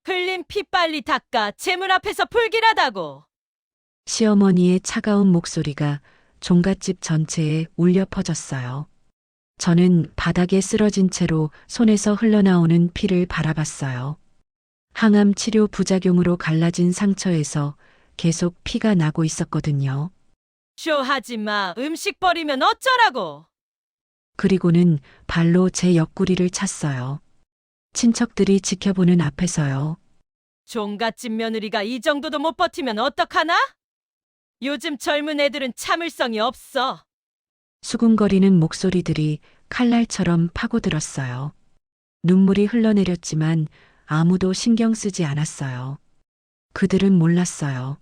흘린 피 빨리 닦아 재문 앞에서 불길하다고. 시어머니의 차가운 목소리가 종갓집 전체에 울려 퍼졌어요. 저는 바닥에 쓰러진 채로 손에서 흘러나오는 피를 바라봤어요. 항암 치료 부작용으로 갈라진 상처에서 계속 피가 나고 있었거든요. 쇼하지 마. 음식 버리면 어쩌라고. 그리고는 발로 제 옆구리를 찼어요. 친척들이 지켜보는 앞에서요. 종갓집 며느리가 이 정도도 못 버티면 어떡하나? 요즘 젊은 애들은 참을성이 없어. 수군거리는 목소리들이 칼날처럼 파고들었어요. 눈물이 흘러내렸지만 아무도 신경 쓰지 않았어요. 그들은 몰랐어요.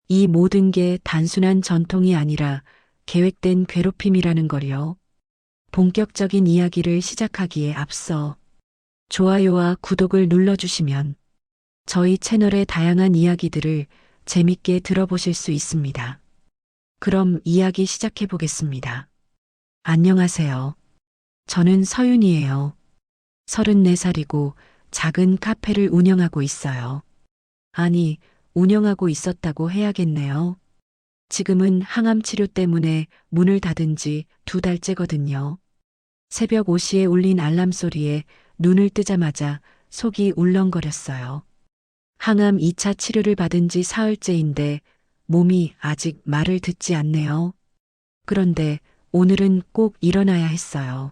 이 모든 게 단순한 전통이 아니라 계획된 괴롭힘이라는 걸요. 본격적인 이야기를 시작하기에 앞서 좋아요와 구독을 눌러주시면 저희 채널의 다양한 이야기들을 재밌게 들어보실 수 있습니다. 그럼 이야기 시작해 보겠습니다. 안녕하세요. 저는 서윤이에요. 34살이고 작은 카페를 운영하고 있어요. 아니, 운영하고 있었다고 해야겠네요. 지금은 항암 치료 때문에 문을 닫은 지 2달째거든요. 새벽 5시에 울린 알람 소리에 눈을 뜨자마자 속이 울렁거렸어요. 항암 2차 치료를 받은 지 사흘째인데 몸이 아직 말을 듣지 않네요. 그런데 오늘은 꼭 일어나야 했어요.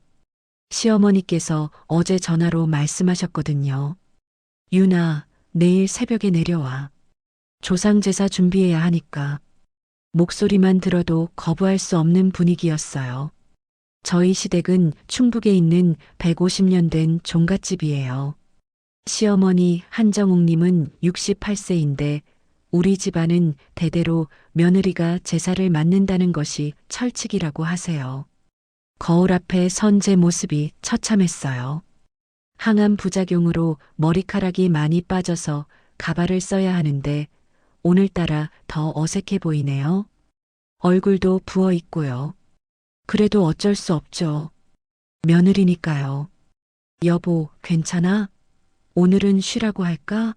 시어머니께서 어제 전화로 말씀하셨거든요. 유나, 내일 새벽에 내려와. 조상제사 준비해야 하니까. 목소리만 들어도 거부할 수 없는 분위기였어요. 저희 시댁은 충북에 있는 150년 된 종갓집이에요. 시어머니 한정욱님은 68세인데 우리 집안은 대대로 며느리가 제사를 맡는다는 것이 철칙이라고 하세요. 거울 앞에 선 제 모습이 처참했어요. 항암 부작용으로 머리카락이 많이 빠져서 가발을 써야 하는데 오늘따라 더 어색해 보이네요. 얼굴도 부어 있고요. 그래도 어쩔 수 없죠. 며느리니까요. 여보, 괜찮아? 오늘은 쉬라고 할까?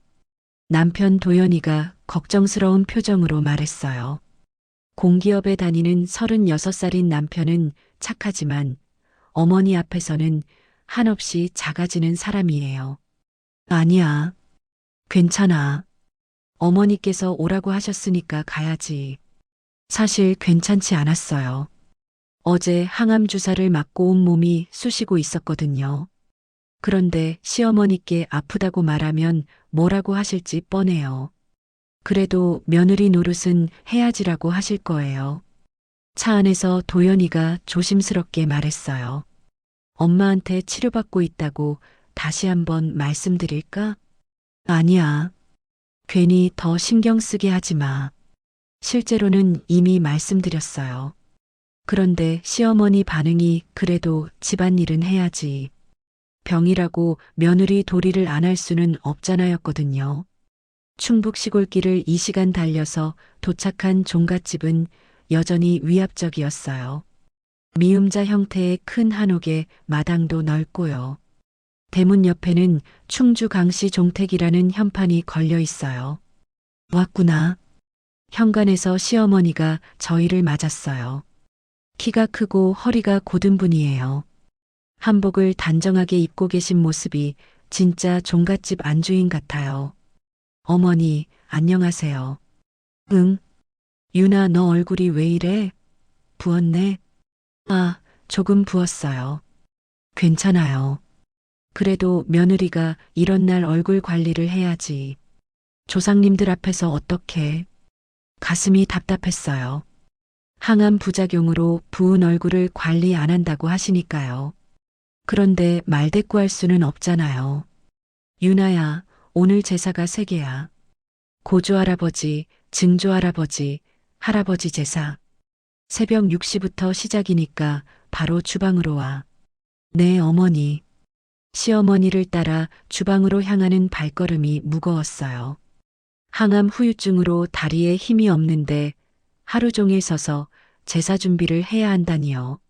남편 도연이가 걱정스러운 표정으로 말했어요. 공기업에 다니는 36살인 남편은 착하지만 어머니 앞에서는 한없이 작아지는 사람이에요. 아니야. 괜찮아. 어머니께서 오라고 하셨으니까 가야지. 사실 괜찮지 않았어요. 어제 항암 주사를 맞고 온 몸이 쑤시고 있었거든요. 그런데 시어머니께 아프다고 말하면 뭐라고 하실지 뻔해요. 그래도 며느리 노릇은 해야지라고 하실 거예요. 차 안에서 도연이가 조심스럽게 말했어요. 엄마한테 치료받고 있다고 다시 한번 말씀드릴까? 아니야. 괜히 더 신경 쓰게 하지 마. 실제로는 이미 말씀드렸어요. 그런데 시어머니 반응이 그래도 집안일은 해야지. 병이라고 며느리 도리를 안 할 수는 없잖아였거든요. 충북 시골길을 2시간 달려서 도착한 종갓집은 여전히 위압적이었어요. 미음자 형태의 큰 한옥에 마당도 넓고요. 대문 옆에는 충주 강씨 종택이라는 현판이 걸려 있어요. 왔구나. 현관에서 시어머니가 저희를 맞았어요. 키가 크고 허리가 곧은 분이에요. 한복을 단정하게 입고 계신 모습이 진짜 종갓집 안주인 같아요. 어머니, 안녕하세요. 응? 유나, 너 얼굴이 왜 이래? 부었네? 아, 조금 부었어요. 괜찮아요. 그래도 며느리가 이런 날 얼굴 관리를 해야지. 조상님들 앞에서 어떻게? 가슴이 답답했어요. 항암 부작용으로 부은 얼굴을 관리 안 한다고 하시니까요. 그런데 말대꾸할 수는 없잖아요. 유나야, 오늘 제사가 3개야. 고조할아버지, 증조할아버지, 할아버지 제사. 새벽 6시부터 시작이니까 바로 주방으로 와. 네, 어머니. 시어머니를 따라 주방으로 향하는 발걸음이 무거웠어요. 항암 후유증으로 다리에 힘이 없는데 하루 종일 서서 제사 준비를 해야 한다니요.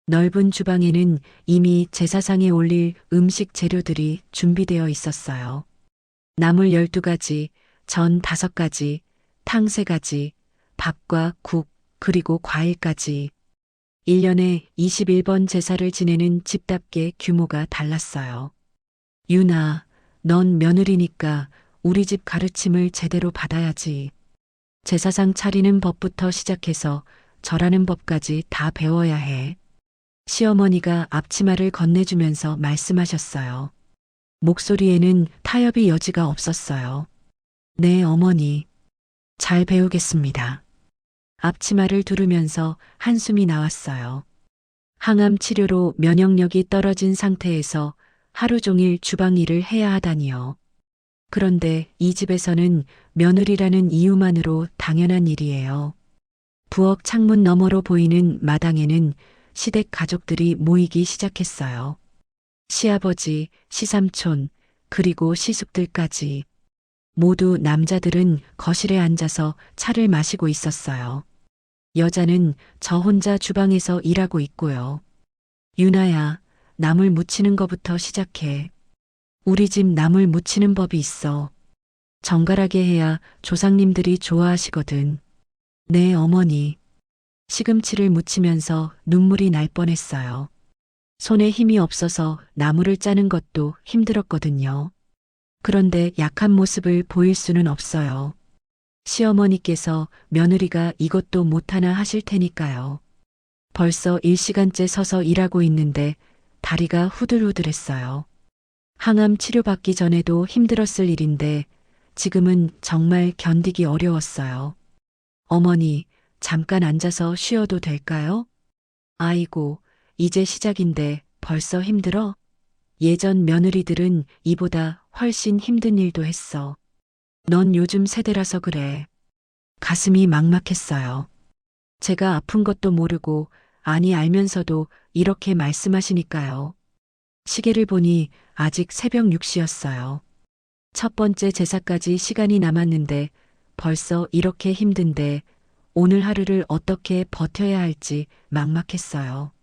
넓은 주방에는 이미 제사상에 올릴 음식 재료들이 준비되어 있었어요. 나물 12가지, 전 5가지, 탕 3가지, 밥과 국, 그리고 과일까지. 1년에 21번 제사를 지내는 집답게 규모가 달랐어요. 유나, 넌 며느리니까 우리 집 가르침을 제대로 받아야지. 제사상 차리는 법부터 시작해서 절하는 법까지 다 배워야 해. 시어머니가 앞치마를 건네주면서 말씀하셨어요. 목소리에는 타협의 여지가 없었어요. 네, 어머니. 잘 배우겠습니다. 앞치마를 두르면서 한숨이 나왔어요. 항암 치료로 면역력이 떨어진 상태에서 하루 종일 주방 일을 해야 하다니요. 그런데 이 집에서는 며느리라는 이유만으로 당연한 일이에요. 부엌 창문 너머로 보이는 마당에는 시댁 가족들이 모이기 시작했어요. 시아버지, 시삼촌, 그리고 시숙들까지. 모두 남자들은 거실에 앉아서 차를 마시고 있었어요. 여자는 저 혼자 주방에서 일하고 있고요. 유나야, 나물 무치는 거부터 시작해. 우리 집 나물 무치는 법이 있어. 정갈하게 해야 조상님들이 좋아하시거든. 네, 어머니. 시금치를 무치면서 눈물이 날 뻔했어요. 손에 힘이 없어서 나물을 짜는 것도 힘들었거든요. 그런데 약한 모습을 보일 수는 없어요. 시어머니께서 며느리가 이것도 못하나 하실 테니까요. 벌써 1시간째 서서 일하고 있는데 다리가 후들후들했어요. 항암 치료받기 전에도 힘들었을 일인데 지금은 정말 견디기 어려웠어요. 어머니, 잠깐 앉아서 쉬어도 될까요? 아이고, 이제 시작인데 벌써 힘들어? 예전 며느리들은 이보다 훨씬 힘든 일도 했어. 넌 요즘 세대라서 그래. 가슴이 막막했어요. 제가 아픈 것도 모르고 아니 알면서도 이렇게 말씀하시니까요. 시계를 보니 아직 새벽 6시였어요. 첫 번째 제사까지 시간이 남았는데 벌써 이렇게 힘든데 오늘 하루를 어떻게 버텨야 할지 막막했어요.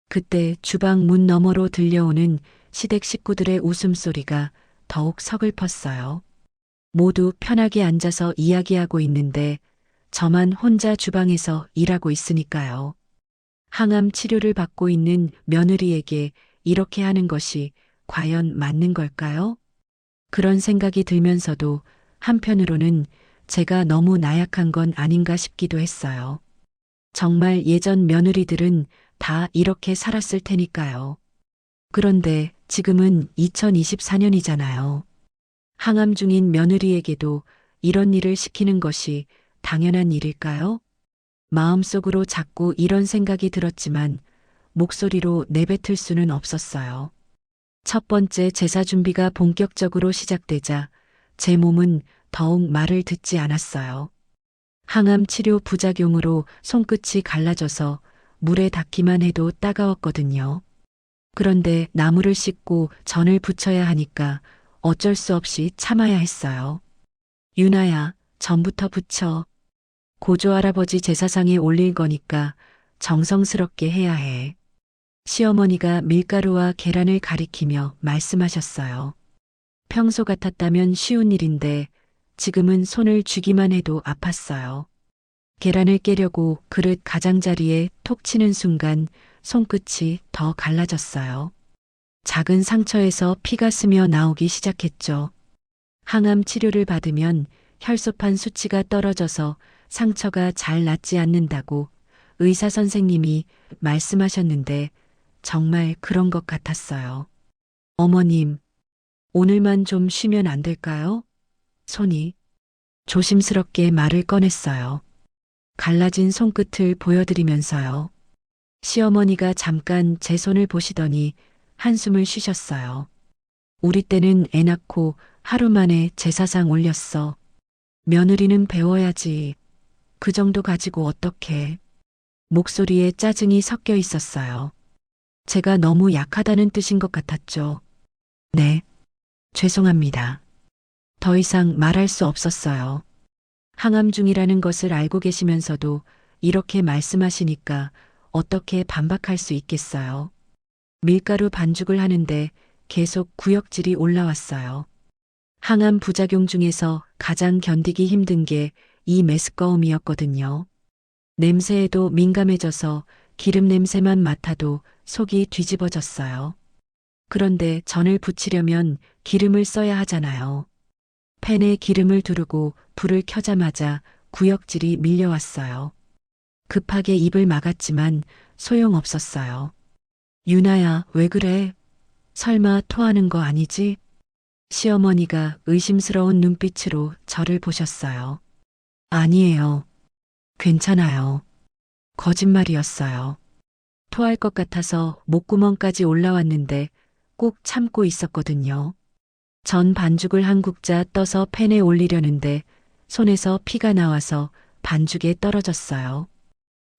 그때 주방 문 너머로 들려오는 시댁 식구들의 웃음소리가 더욱 서글펐어요. 모두 편하게 앉아서 이야기하고 있는데 저만 혼자 주방에서 일하고 있으니까요. 항암 치료를 받고 있는 며느리에게 이렇게 하는 것이 과연 맞는 걸까요? 그런 생각이 들면서도 한편으로는 제가 너무 나약한 건 아닌가 싶기도 했어요. 정말 예전 며느리들은 다 이렇게 살았을 테니까요. 그런데 지금은 2024년이잖아요. 항암 중인 며느리에게도 이런 일을 시키는 것이 당연한 일일까요? 마음속으로 자꾸 이런 생각이 들었지만 목소리로 내뱉을 수는 없었어요. 첫 번째 제사 준비가 본격적으로 시작되자 제 몸은 더욱 말을 듣지 않았어요. 항암 치료 부작용으로 손끝이 갈라져서 물에 닿기만 해도 따가웠거든요. 그런데 나물을 씻고 전을 부쳐야 하니까 어쩔 수 없이 참아야 했어요. 유나야, 전부터 부쳐. 고조 할아버지 제사상에 올릴 거니까 정성스럽게 해야 해. 시어머니가 밀가루와 계란을 가리키며 말씀하셨어요. 평소 같았다면 쉬운 일인데 지금은 손을 쥐기만 해도 아팠어요. 계란을 깨려고 그릇 가장자리에 톡 치는 순간 손끝이 더 갈라졌어요. 작은 상처에서 피가 스며 나오기 시작했죠. 항암 치료를 받으면 혈소판 수치가 떨어져서 상처가 잘 낫지 않는다고 의사 선생님이 말씀하셨는데 정말 그런 것 같았어요. 어머님, 오늘만 좀 쉬면 안 될까요? 손이 조심스럽게 말을 꺼냈어요. 갈라진 손끝을 보여드리면서요. 시어머니가 잠깐 제 손을 보시더니 한숨을 쉬셨어요. 우리 때는 애 낳고 하루 만에 제사상 올렸어. 며느리는 배워야지. 그 정도 가지고 어떡해. 목소리에 짜증이 섞여 있었어요. 제가 너무 약하다는 뜻인 것 같았죠. 네, 죄송합니다. 더 이상 말할 수 없었어요. 항암 중이라는 것을 알고 계시면서도 이렇게 말씀하시니까 어떻게 반박할 수 있겠어요. 밀가루 반죽을 하는데 계속 구역질이 올라왔어요. 항암 부작용 중에서 가장 견디기 힘든 게 이 메스꺼움이었거든요. 냄새에도 민감해져서 기름 냄새만 맡아도 속이 뒤집어졌어요. 그런데 전을 부치려면 기름을 써야 하잖아요. 팬에 기름을 두르고 불을 켜자마자 구역질이 밀려왔어요. 급하게 입을 막았지만 소용없었어요. 유나야, 왜 그래? 설마 토하는 거 아니지? 시어머니가 의심스러운 눈빛으로 저를 보셨어요. 아니에요. 괜찮아요. 거짓말이었어요. 토할 것 같아서 목구멍까지 올라왔는데 꼭 참고 있었거든요. 전 반죽을 한 국자 떠서 팬에 올리려는데 손에서 피가 나와서 반죽에 떨어졌어요.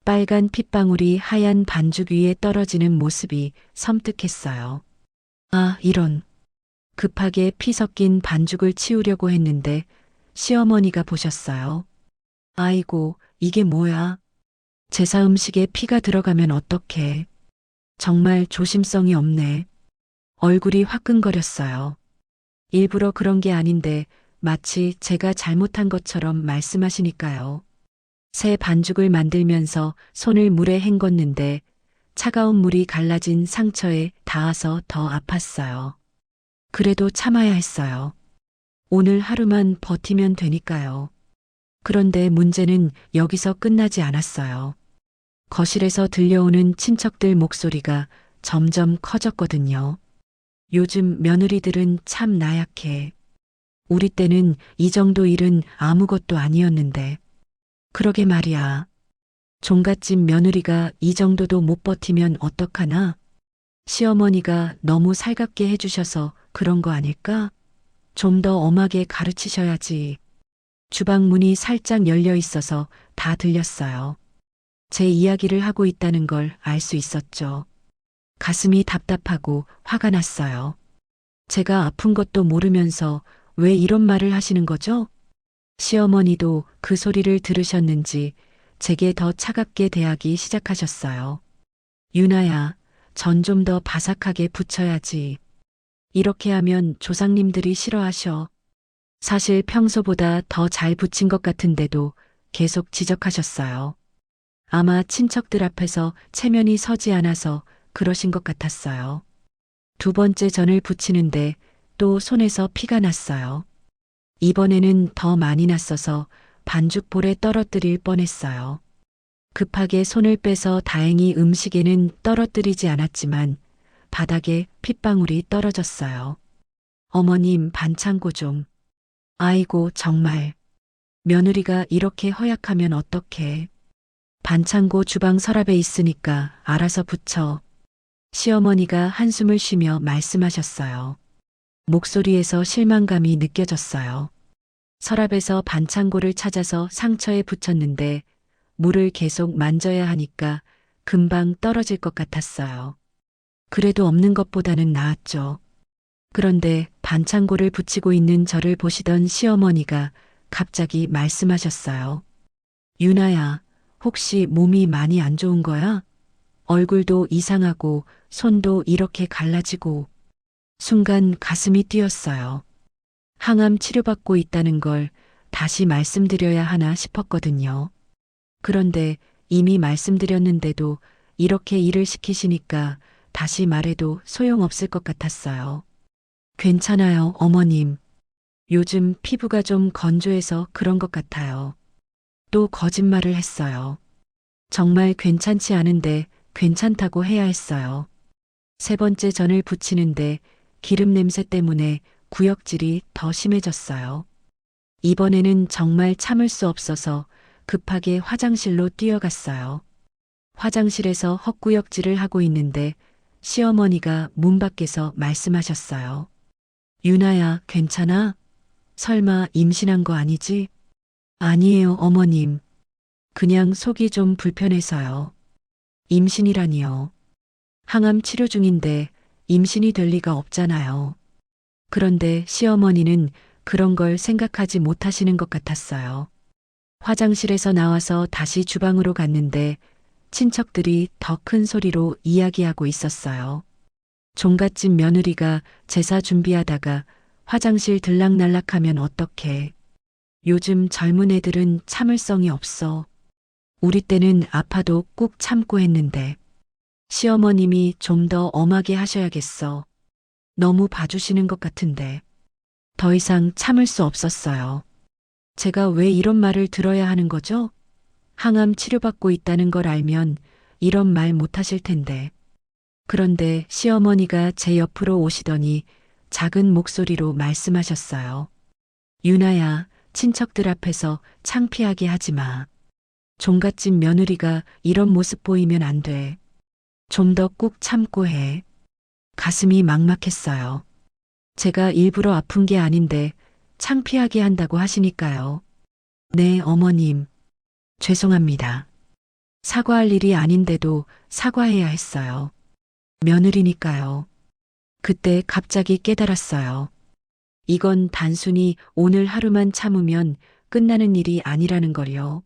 빨간 핏방울이 하얀 반죽 위에 떨어지는 모습이 섬뜩했어요. 아, 이런. 급하게 피 섞인 반죽을 치우려고 했는데 시어머니가 보셨어요. 아이고, 이게 뭐야? 제사 음식에 피가 들어가면 어떡해. 정말 조심성이 없네. 얼굴이 화끈거렸어요. 일부러 그런 게 아닌데 마치 제가 잘못한 것처럼 말씀하시니까요. 새 반죽을 만들면서 손을 물에 헹궜는데 차가운 물이 갈라진 상처에 닿아서 더 아팠어요. 그래도 참아야 했어요. 오늘 하루만 버티면 되니까요. 그런데 문제는 여기서 끝나지 않았어요. 거실에서 들려오는 친척들 목소리가 점점 커졌거든요. 요즘 며느리들은 참 나약해. 우리 때는 이 정도 일은 아무것도 아니었는데. 그러게 말이야. 종갓집 며느리가 이 정도도 못 버티면 어떡하나? 시어머니가 너무 살갑게 해주셔서 그런 거 아닐까? 좀 더 엄하게 가르치셔야지. 주방 문이 살짝 열려 있어서 다 들렸어요. 제 이야기를 하고 있다는 걸 알 수 있었죠. 가슴이 답답하고 화가 났어요. 제가 아픈 것도 모르면서 왜 이런 말을 하시는 거죠? 시어머니도 그 소리를 들으셨는지 제게 더 차갑게 대하기 시작하셨어요. 유나야, 전 좀 더 바삭하게 부쳐야지. 이렇게 하면 조상님들이 싫어하셔. 사실 평소보다 더 잘 부친 것 같은데도 계속 지적하셨어요. 아마 친척들 앞에서 체면이 서지 않아서 그러신 것 같았어요. 두 번째 전을 부치는데 또 손에서 피가 났어요. 이번에는 더 많이 났어서 반죽볼에 떨어뜨릴 뻔했어요. 급하게 손을 빼서 다행히 음식에는 떨어뜨리지 않았지만 바닥에 핏방울이 떨어졌어요. 어머님, 반창고 좀. 아이고, 정말. 며느리가 이렇게 허약하면 어떡해. 반창고 주방 서랍에 있으니까 알아서 붙여. 시어머니가 한숨을 쉬며 말씀하셨어요. 목소리에서 실망감이 느껴졌어요. 서랍에서 반창고를 찾아서 상처에 붙였는데 물을 계속 만져야 하니까 금방 떨어질 것 같았어요. 그래도 없는 것보다는 나았죠. 그런데 반창고를 붙이고 있는 저를 보시던 시어머니가 갑자기 말씀하셨어요. 유나야, 혹시 몸이 많이 안 좋은 거야? 얼굴도 이상하고 손도 이렇게 갈라지고. 순간 가슴이 뛰었어요. 항암 치료받고 있다는 걸 다시 말씀드려야 하나 싶었거든요. 그런데 이미 말씀드렸는데도 이렇게 일을 시키시니까 다시 말해도 소용없을 것 같았어요. 괜찮아요, 어머님. 요즘 피부가 좀 건조해서 그런 것 같아요. 또 거짓말을 했어요. 정말 괜찮지 않은데 괜찮다고 해야 했어요. 세 번째 전을 부치는데 기름 냄새 때문에 구역질이 더 심해졌어요. 이번에는 정말 참을 수 없어서 급하게 화장실로 뛰어갔어요. 화장실에서 헛구역질을 하고 있는데 시어머니가 문 밖에서 말씀하셨어요. 유나야, 괜찮아? 설마 임신한 거 아니지? 아니에요, 어머님. 그냥 속이 좀 불편해서요. 임신이라니요. 항암 치료 중인데 임신이 될 리가 없잖아요. 그런데 시어머니는 그런 걸 생각하지 못하시는 것 같았어요. 화장실에서 나와서 다시 주방으로 갔는데 친척들이 더 큰 소리로 이야기하고 있었어요. 종갓집 며느리가 제사 준비하다가 화장실 들락날락하면 어떡해. 요즘 젊은 애들은 참을성이 없어. 우리 때는 아파도 꾹 참고 했는데. 시어머님이 좀 더 엄하게 하셔야겠어. 너무 봐주시는 것 같은데. 더 이상 참을 수 없었어요. 제가 왜 이런 말을 들어야 하는 거죠? 항암 치료받고 있다는 걸 알면 이런 말 못하실 텐데. 그런데 시어머니가 제 옆으로 오시더니 작은 목소리로 말씀하셨어요. 유나야, 친척들 앞에서 창피하게 하지 마. 종갓집 며느리가 이런 모습 보이면 안 돼. 좀 더 꾹 참고 해. 가슴이 막막했어요. 제가 일부러 아픈 게 아닌데 창피하게 한다고 하시니까요. 네, 어머님. 죄송합니다. 사과할 일이 아닌데도 사과해야 했어요. 며느리니까요. 그때 갑자기 깨달았어요. 이건 단순히 오늘 하루만 참으면 끝나는 일이 아니라는 걸요.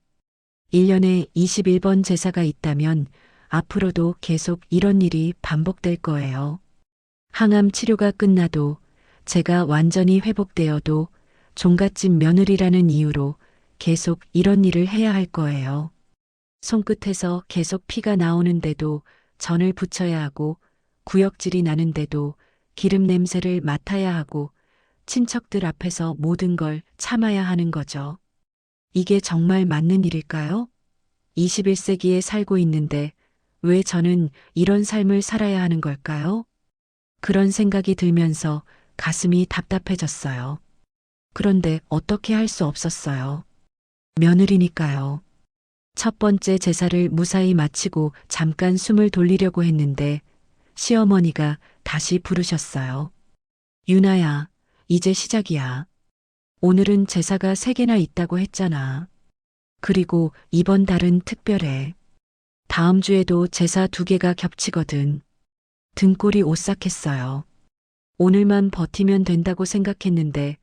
1년에 21번 제사가 있다면 앞으로도 계속 이런 일이 반복될 거예요. 항암 치료가 끝나도 제가 완전히 회복되어도 종갓집 며느리라는 이유로 계속 이런 일을 해야 할 거예요. 손끝에서 계속 피가 나오는데도 전을 붙여야 하고 구역질이 나는데도 기름 냄새를 맡아야 하고 친척들 앞에서 모든 걸 참아야 하는 거죠. 이게 정말 맞는 일일까요? 21세기에 살고 있는데 왜 저는 이런 삶을 살아야 하는 걸까요? 그런 생각이 들면서 가슴이 답답해졌어요. 그런데 어떻게 할 수 없었어요. 며느리니까요. 첫 번째 제사를 무사히 마치고 잠깐 숨을 돌리려고 했는데 시어머니가 다시 부르셨어요. 유나야, 이제 시작이야. 오늘은 제사가 3개나 있다고 했잖아. 그리고 이번 달은 특별해. 다음 주에도 제사 2개가 겹치거든. 등골이 오싹했어요. 오늘만 버티면 된다고 생각했는데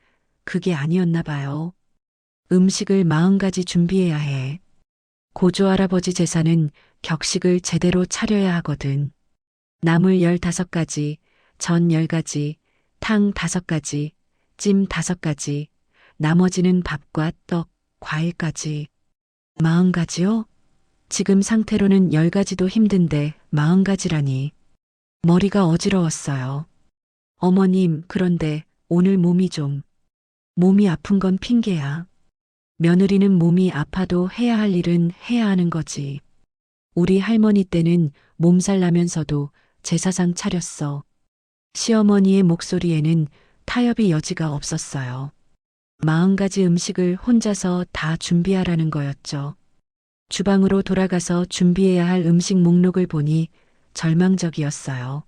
그게 아니었나 봐요. 음식을 40가지 준비해야 해. 고조 할아버지 제사는 격식을 제대로 차려야 하거든. 나물 15가지, 전 10가지, 탕 5가지, 찜 5가지, 나머지는 밥과 떡, 과일까지. 40가지요? 지금 상태로는 10가지도 힘든데 40가지라니. 머리가 어지러웠어요. 어머님, 그런데 오늘 몸이 아픈 건 핑계야. 며느리는 몸이 아파도 해야 할 일은 해야 하는 거지. 우리 할머니 때는 몸살 나면서도 제사상 차렸어. 시어머니의 목소리에는 타협의 여지가 없었어요. 40가지 음식을 혼자서 다 준비하라는 거였죠. 주방으로 돌아가서 준비해야 할 음식 목록을 보니 절망적이었어요.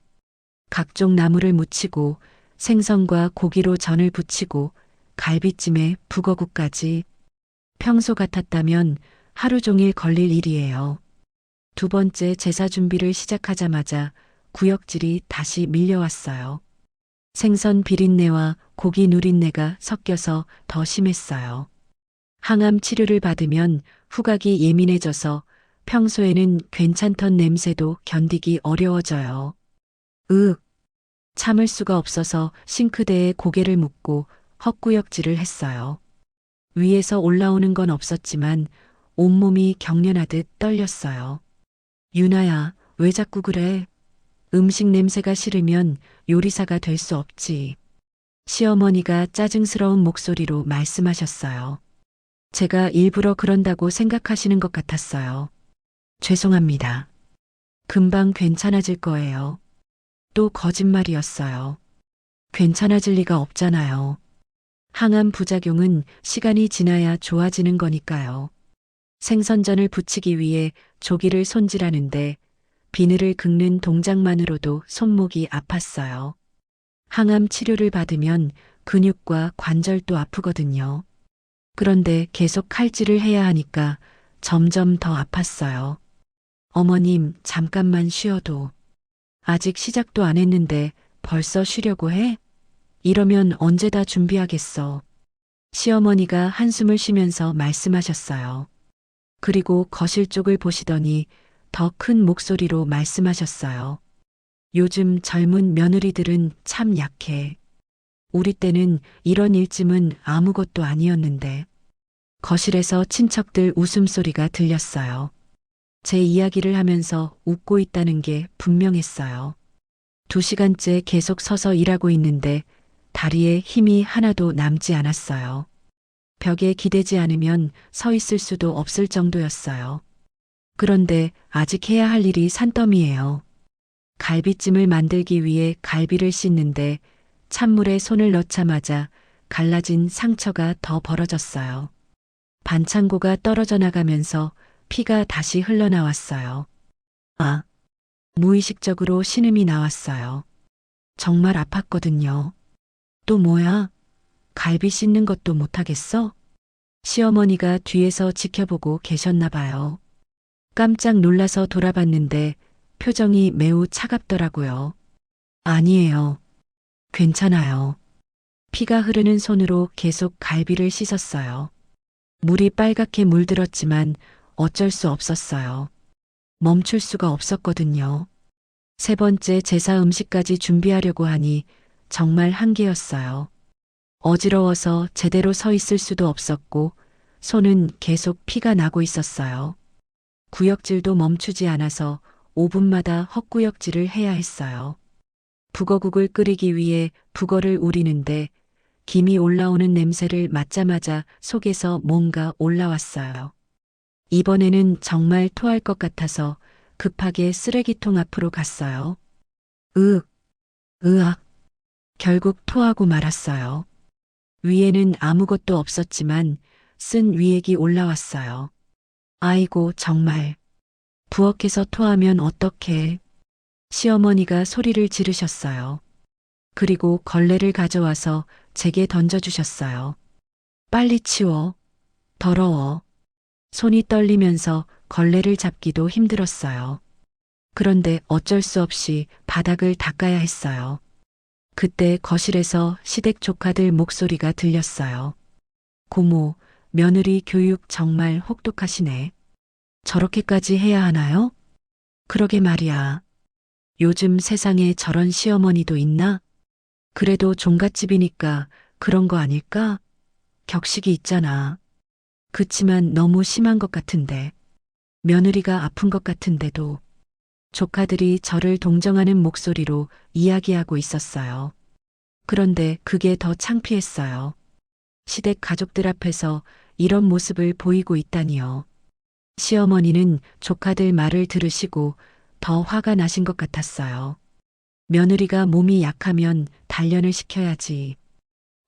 각종 나물을 무치고 생선과 고기로 전을 부치고 갈비찜에 북어국까지. 평소 같았다면 하루 종일 걸릴 일이에요. 2번째 제사 준비를 시작하자마자 구역질이 다시 밀려왔어요. 생선 비린내와 고기 누린내가 섞여서 더 심했어요. 항암 치료를 받으면 후각이 예민해져서 평소에는 괜찮던 냄새도 견디기 어려워져요. 참을 수가 없어서 싱크대에 고개를 묻고 헛구역질을 했어요. 위에서 올라오는 건 없었지만 온몸이 경련하듯 떨렸어요. 유나야, 왜 자꾸 그래? 음식 냄새가 싫으면 요리사가 될 수 없지. 시어머니가 짜증스러운 목소리로 말씀하셨어요. 제가 일부러 그런다고 생각하시는 것 같았어요. 죄송합니다. 금방 괜찮아질 거예요. 또 거짓말이었어요. 괜찮아질 리가 없잖아요. 항암 부작용은 시간이 지나야 좋아지는 거니까요. 생선전을 부치기 위해 조기를 손질하는데 비늘을 긁는 동작만으로도 손목이 아팠어요. 항암 치료를 받으면 근육과 관절도 아프거든요. 그런데 계속 칼질을 해야 하니까 점점 더 아팠어요. 어머님, 잠깐만 쉬어도. 아직 시작도 안 했는데 벌써 쉬려고 해? 이러면 언제 다 준비하겠어. 시어머니가 한숨을 쉬면서 말씀하셨어요. 그리고 거실 쪽을 보시더니 더 큰 목소리로 말씀하셨어요. 요즘 젊은 며느리들은 참 약해. 우리 때는 이런 일쯤은 아무것도 아니었는데. 거실에서 친척들 웃음소리가 들렸어요. 제 이야기를 하면서 웃고 있다는 게 분명했어요. 2시간째 계속 서서 일하고 있는데 다리에 힘이 하나도 남지 않았어요. 벽에 기대지 않으면 서 있을 수도 없을 정도였어요. 그런데 아직 해야 할 일이 산더미예요. 갈비찜을 만들기 위해 갈비를 씻는데 찬물에 손을 넣자마자 갈라진 상처가 더 벌어졌어요. 반창고가 떨어져 나가면서 피가 다시 흘러나왔어요. 아, 무의식적으로 신음이 나왔어요. 정말 아팠거든요. 또 뭐야? 갈비 씻는 것도 못하겠어? 시어머니가 뒤에서 지켜보고 계셨나 봐요. 깜짝 놀라서 돌아봤는데 표정이 매우 차갑더라고요. 아니에요. 괜찮아요. 피가 흐르는 손으로 계속 갈비를 씻었어요. 물이 빨갛게 물들었지만 어쩔 수 없었어요. 멈출 수가 없었거든요. 3번째 제사 음식까지 준비하려고 하니 정말 한계였어요. 어지러워서 제대로 서 있을 수도 없었고 손은 계속 피가 나고 있었어요. 구역질도 멈추지 않아서 5분마다 헛구역질을 해야 했어요. 북어국을 끓이기 위해 북어를 우리는데 김이 올라오는 냄새를 맡자마자 속에서 뭔가 올라왔어요. 이번에는 정말 토할 것 같아서 급하게 쓰레기통 앞으로 갔어요. 으악. 결국 토하고 말았어요. 위에는 아무것도 없었지만 쓴 위액이 올라왔어요. 아이고 정말. 부엌에서 토하면 어떡해. 시어머니가 소리를 지르셨어요. 그리고 걸레를 가져와서 제게 던져주셨어요. 빨리 치워. 더러워. 손이 떨리면서 걸레를 잡기도 힘들었어요. 그런데 어쩔 수 없이 바닥을 닦아야 했어요. 그때 거실에서 시댁 조카들 목소리가 들렸어요. 고모, 며느리 교육 정말 혹독하시네. 저렇게까지 해야 하나요? 그러게 말이야. 요즘 세상에 저런 시어머니도 있나? 그래도 종갓집이니까 그런 거 아닐까? 격식이 있잖아. 그치만 너무 심한 것 같은데. 며느리가 아픈 것 같은데도. 조카들이 저를 동정하는 목소리로 이야기하고 있었어요. 그런데 그게 더 창피했어요. 시댁 가족들 앞에서 이런 모습을 보이고 있다니요. 시어머니는 조카들 말을 들으시고 더 화가 나신 것 같았어요. 며느리가 몸이 약하면 단련을 시켜야지.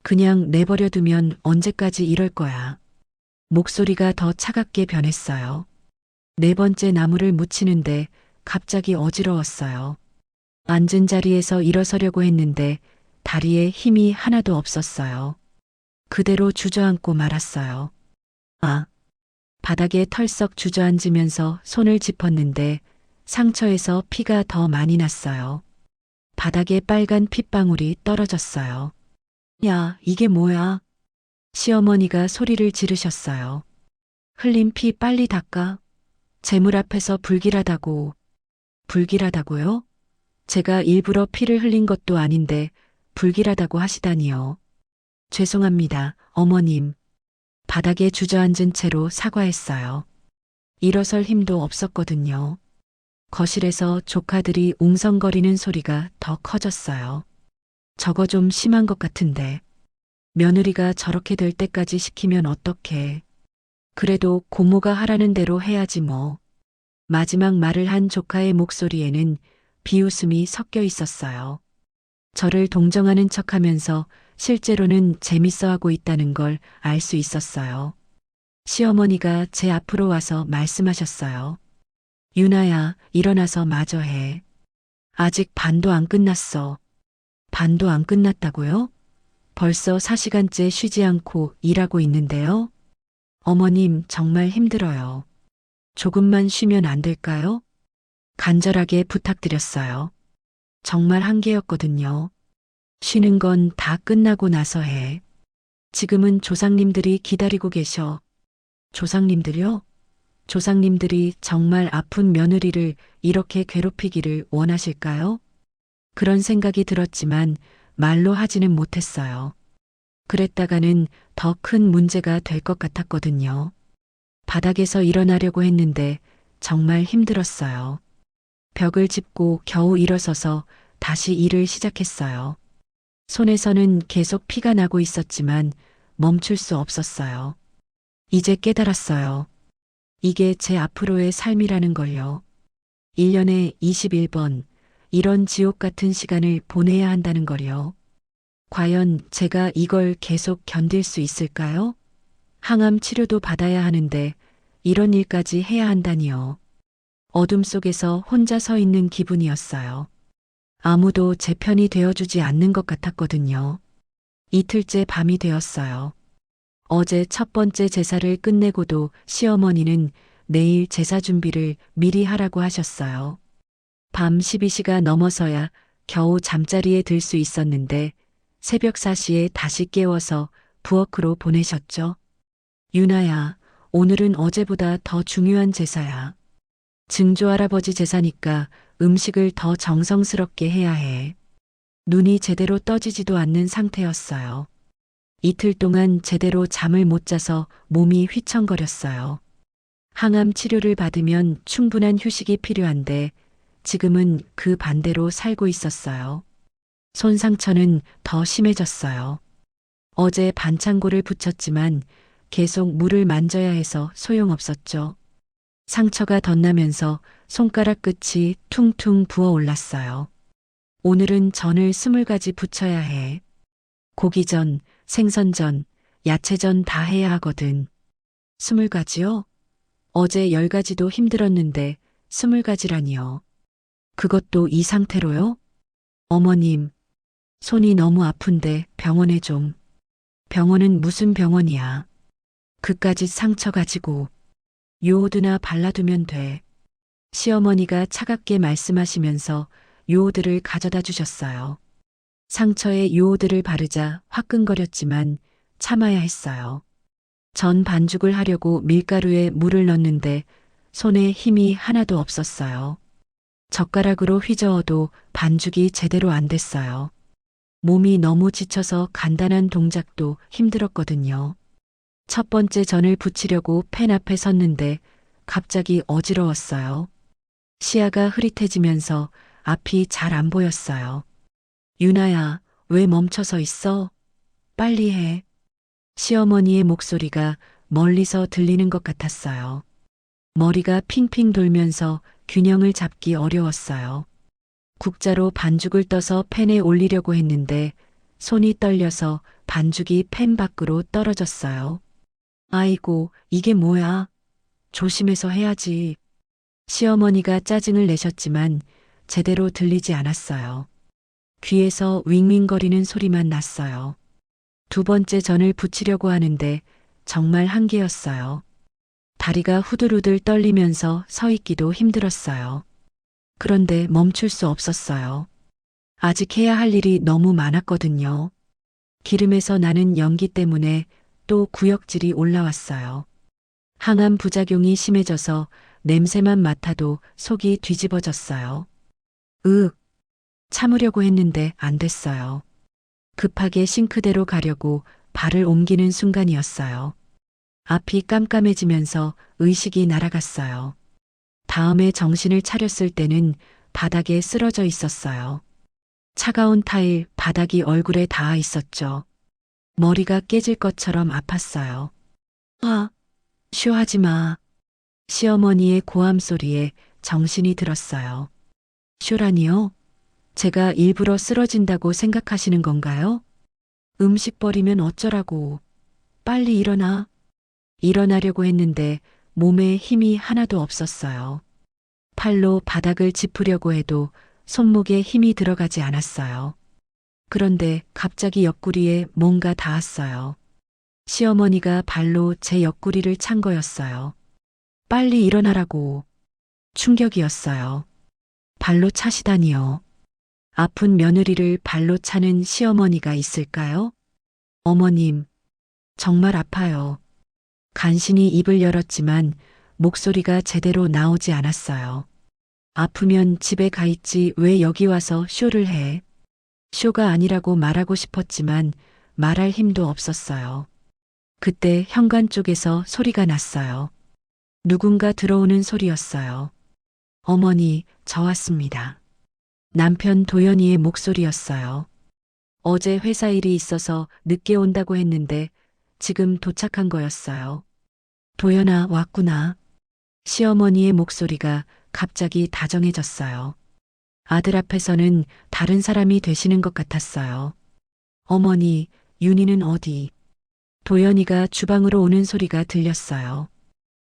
그냥 내버려 두면 언제까지 이럴 거야. 목소리가 더 차갑게 변했어요. 4번째 나무를 묻히는데 갑자기 어지러웠어요. 앉은 자리에서 일어서려고 했는데 다리에 힘이 하나도 없었어요. 그대로 주저앉고 말았어요. 바닥에 털썩 주저앉으면서 손을 짚었는데 상처에서 피가 더 많이 났어요. 바닥에 빨간 핏방울이 떨어졌어요. 야, 이게 뭐야? 시어머니가 소리를 지르셨어요. 흘린 피 빨리 닦아. 재물 앞에서 불길하다고. 불길하다고요? 제가 일부러 피를 흘린 것도 아닌데 불길하다고 하시다니요. 죄송합니다, 어머님. 바닥에 주저앉은 채로 사과했어요. 일어설 힘도 없었거든요. 거실에서 조카들이 웅성거리는 소리가 더 커졌어요. 저거 좀 심한 것 같은데. 며느리가 저렇게 될 때까지 시키면 어떡해. 그래도 고모가 하라는 대로 해야지 뭐. 마지막 말을 한 조카의 목소리에는 비웃음이 섞여 있었어요. 저를 동정하는 척하면서 실제로는 재밌어하고 있다는 걸 알 수 있었어요. 시어머니가 제 앞으로 와서 말씀하셨어요. 유나야, 일어나서 마저 해. 아직 반도 안 끝났어. 반도 안 끝났다고요? 벌써 4시간째 쉬지 않고 일하고 있는데요. 어머님, 정말 힘들어요. 조금만 쉬면 안 될까요? 간절하게 부탁드렸어요. 정말 한계였거든요. 쉬는 건 다 끝나고 나서 해. 지금은 조상님들이 기다리고 계셔. 조상님들요? 조상님들이 정말 아픈 며느리를 이렇게 괴롭히기를 원하실까요? 그런 생각이 들었지만 말로 하지는 못했어요. 그랬다가는 더 큰 문제가 될 것 같았거든요. 바닥에서 일어나려고 했는데 정말 힘들었어요. 벽을 짚고 겨우 일어서서 다시 일을 시작했어요. 손에서는 계속 피가 나고 있었지만 멈출 수 없었어요. 이제 깨달았어요. 이게 제 앞으로의 삶이라는 걸요. 1년에 21번, 이런 지옥 같은 시간을 보내야 한다는 걸요. 과연 제가 이걸 계속 견딜 수 있을까요? 항암 치료도 받아야 하는데 이런 일까지 해야 한다니요. 어둠 속에서 혼자 서 있는 기분이었어요. 아무도 제 편이 되어주지 않는 것 같았거든요. 이틀째 밤이 되었어요. 어제 첫 번째 제사를 끝내고도 시어머니는 내일 제사 준비를 미리 하라고 하셨어요. 밤 12시가 넘어서야 겨우 잠자리에 들 수 있었는데 새벽 4시에 다시 깨워서 부엌으로 보내셨죠. 유나야, 오늘은 어제보다 더 중요한 제사야. 증조할아버지 제사니까 음식을 더 정성스럽게 해야 해. 눈이 제대로 떠지지도 않는 상태였어요. 이틀 동안 제대로 잠을 못 자서 몸이 휘청거렸어요. 항암 치료를 받으면 충분한 휴식이 필요한데 지금은 그 반대로 살고 있었어요. 손 상처는 더 심해졌어요. 어제 반창고를 붙였지만 계속 물을 만져야 해서 소용없었죠. 상처가 덧나면서 손가락 끝이 퉁퉁 부어 올랐어요. 오늘은 전을 20가지 붙여야 해. 고기전, 생선전, 야채전 다 해야 하거든. 20가지요? 어제 10가지도 힘들었는데 20가지라니요. 그것도 이 상태로요? 어머님, 손이 너무 아픈데 병원에 좀. 병원은 무슨 병원이야? 그까짓 상처 가지고 요오드나 발라두면 돼. 시어머니가 차갑게 말씀하시면서 요오드를 가져다 주셨어요. 상처에 요오드를 바르자 화끈거렸지만 참아야 했어요. 전 반죽을 하려고 밀가루에 물을 넣는데 손에 힘이 하나도 없었어요. 젓가락으로 휘저어도 반죽이 제대로 안 됐어요. 몸이 너무 지쳐서 간단한 동작도 힘들었거든요. 첫 번째 전을 부치려고 팬 앞에 섰는데 갑자기 어지러웠어요. 시야가 흐릿해지면서 앞이 잘 안 보였어요. 유나야, 왜 멈춰서 있어? 빨리 해. 시어머니의 목소리가 멀리서 들리는 것 같았어요. 머리가 핑핑 돌면서 균형을 잡기 어려웠어요. 국자로 반죽을 떠서 팬에 올리려고 했는데 손이 떨려서 반죽이 팬 밖으로 떨어졌어요. 아이고, 이게 뭐야? 조심해서 해야지. 시어머니가 짜증을 내셨지만 제대로 들리지 않았어요. 귀에서 윙윙거리는 소리만 났어요. 두 번째 전을 부치려고 하는데 정말 한계였어요. 다리가 후들후들 떨리면서 서 있기도 힘들었어요. 그런데 멈출 수 없었어요. 아직 해야 할 일이 너무 많았거든요. 기름에서 나는 연기 때문에 또 구역질이 올라왔어요. 항암 부작용이 심해져서 냄새만 맡아도 속이 뒤집어졌어요. 참으려고 했는데 안 됐어요. 급하게 싱크대로 가려고 발을 옮기는 순간이었어요. 앞이 깜깜해지면서 의식이 날아갔어요. 다음에 정신을 차렸을 때는 바닥에 쓰러져 있었어요. 차가운 타일 바닥이 얼굴에 닿아 있었죠. 머리가 깨질 것처럼 아팠어요. 쇼하지 마. 시어머니의 고함 소리에 정신이 들었어요. 쇼라니요? 제가 일부러 쓰러진다고 생각하시는 건가요? 음식 버리면 어쩌라고. 빨리 일어나. 일어나려고 했는데 몸에 힘이 하나도 없었어요. 팔로 바닥을 짚으려고 해도 손목에 힘이 들어가지 않았어요. 그런데 갑자기 옆구리에 뭔가 닿았어요. 시어머니가 발로 제 옆구리를 찬 거였어요. 빨리 일어나라고. 충격이었어요. 발로 차시다니요. 아픈 며느리를 발로 차는 시어머니가 있을까요? 어머님, 정말 아파요. 간신히 입을 열었지만 목소리가 제대로 나오지 않았어요. 아프면 집에 가 있지 왜 여기 와서 쇼를 해? 쇼가 아니라고 말하고 싶었지만 말할 힘도 없었어요. 그때 현관 쪽에서 소리가 났어요. 누군가 들어오는 소리였어요. 어머니, 저 왔습니다. 남편 도연이의 목소리였어요. 어제 회사 일이 있어서 늦게 온다고 했는데 지금 도착한 거였어요. 도연아, 왔구나. 시어머니의 목소리가 갑자기 다정해졌어요. 아들 앞에서는 다른 사람이 되시는 것 같았어요. 어머니, 윤희는 어디? 도연이가 주방으로 오는 소리가 들렸어요.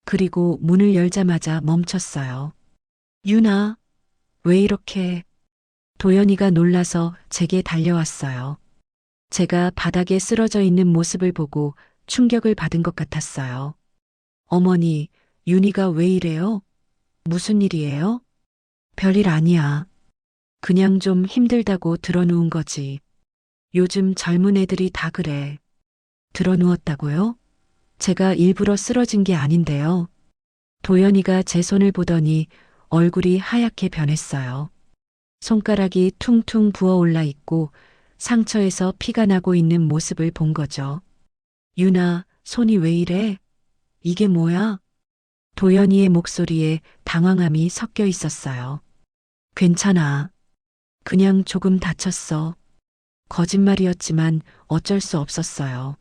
그리고 문을 열자마자 멈췄어요. 윤아, 왜 이렇게? 도연이가 놀라서 제게 달려왔어요. 제가 바닥에 쓰러져 있는 모습을 보고 충격을 받은 것 같았어요. 어머니, 윤희가 왜 이래요? 무슨 일이에요? 별일 아니야. 그냥 좀 힘들다고 드러누운 거지. 요즘 젊은 애들이 다 그래. 드러누웠다고요? 제가 일부러 쓰러진 게 아닌데요. 도연이가 제 손을 보더니 얼굴이 하얗게 변했어요. 손가락이 퉁퉁 부어올라 있고 상처에서 피가 나고 있는 모습을 본 거죠. 윤아, 손이 왜 이래? 이게 뭐야? 도연이의 목소리에 당황함이 섞여 있었어요. 괜찮아. 그냥 조금 다쳤어. 거짓말이었지만 어쩔 수 없었어요.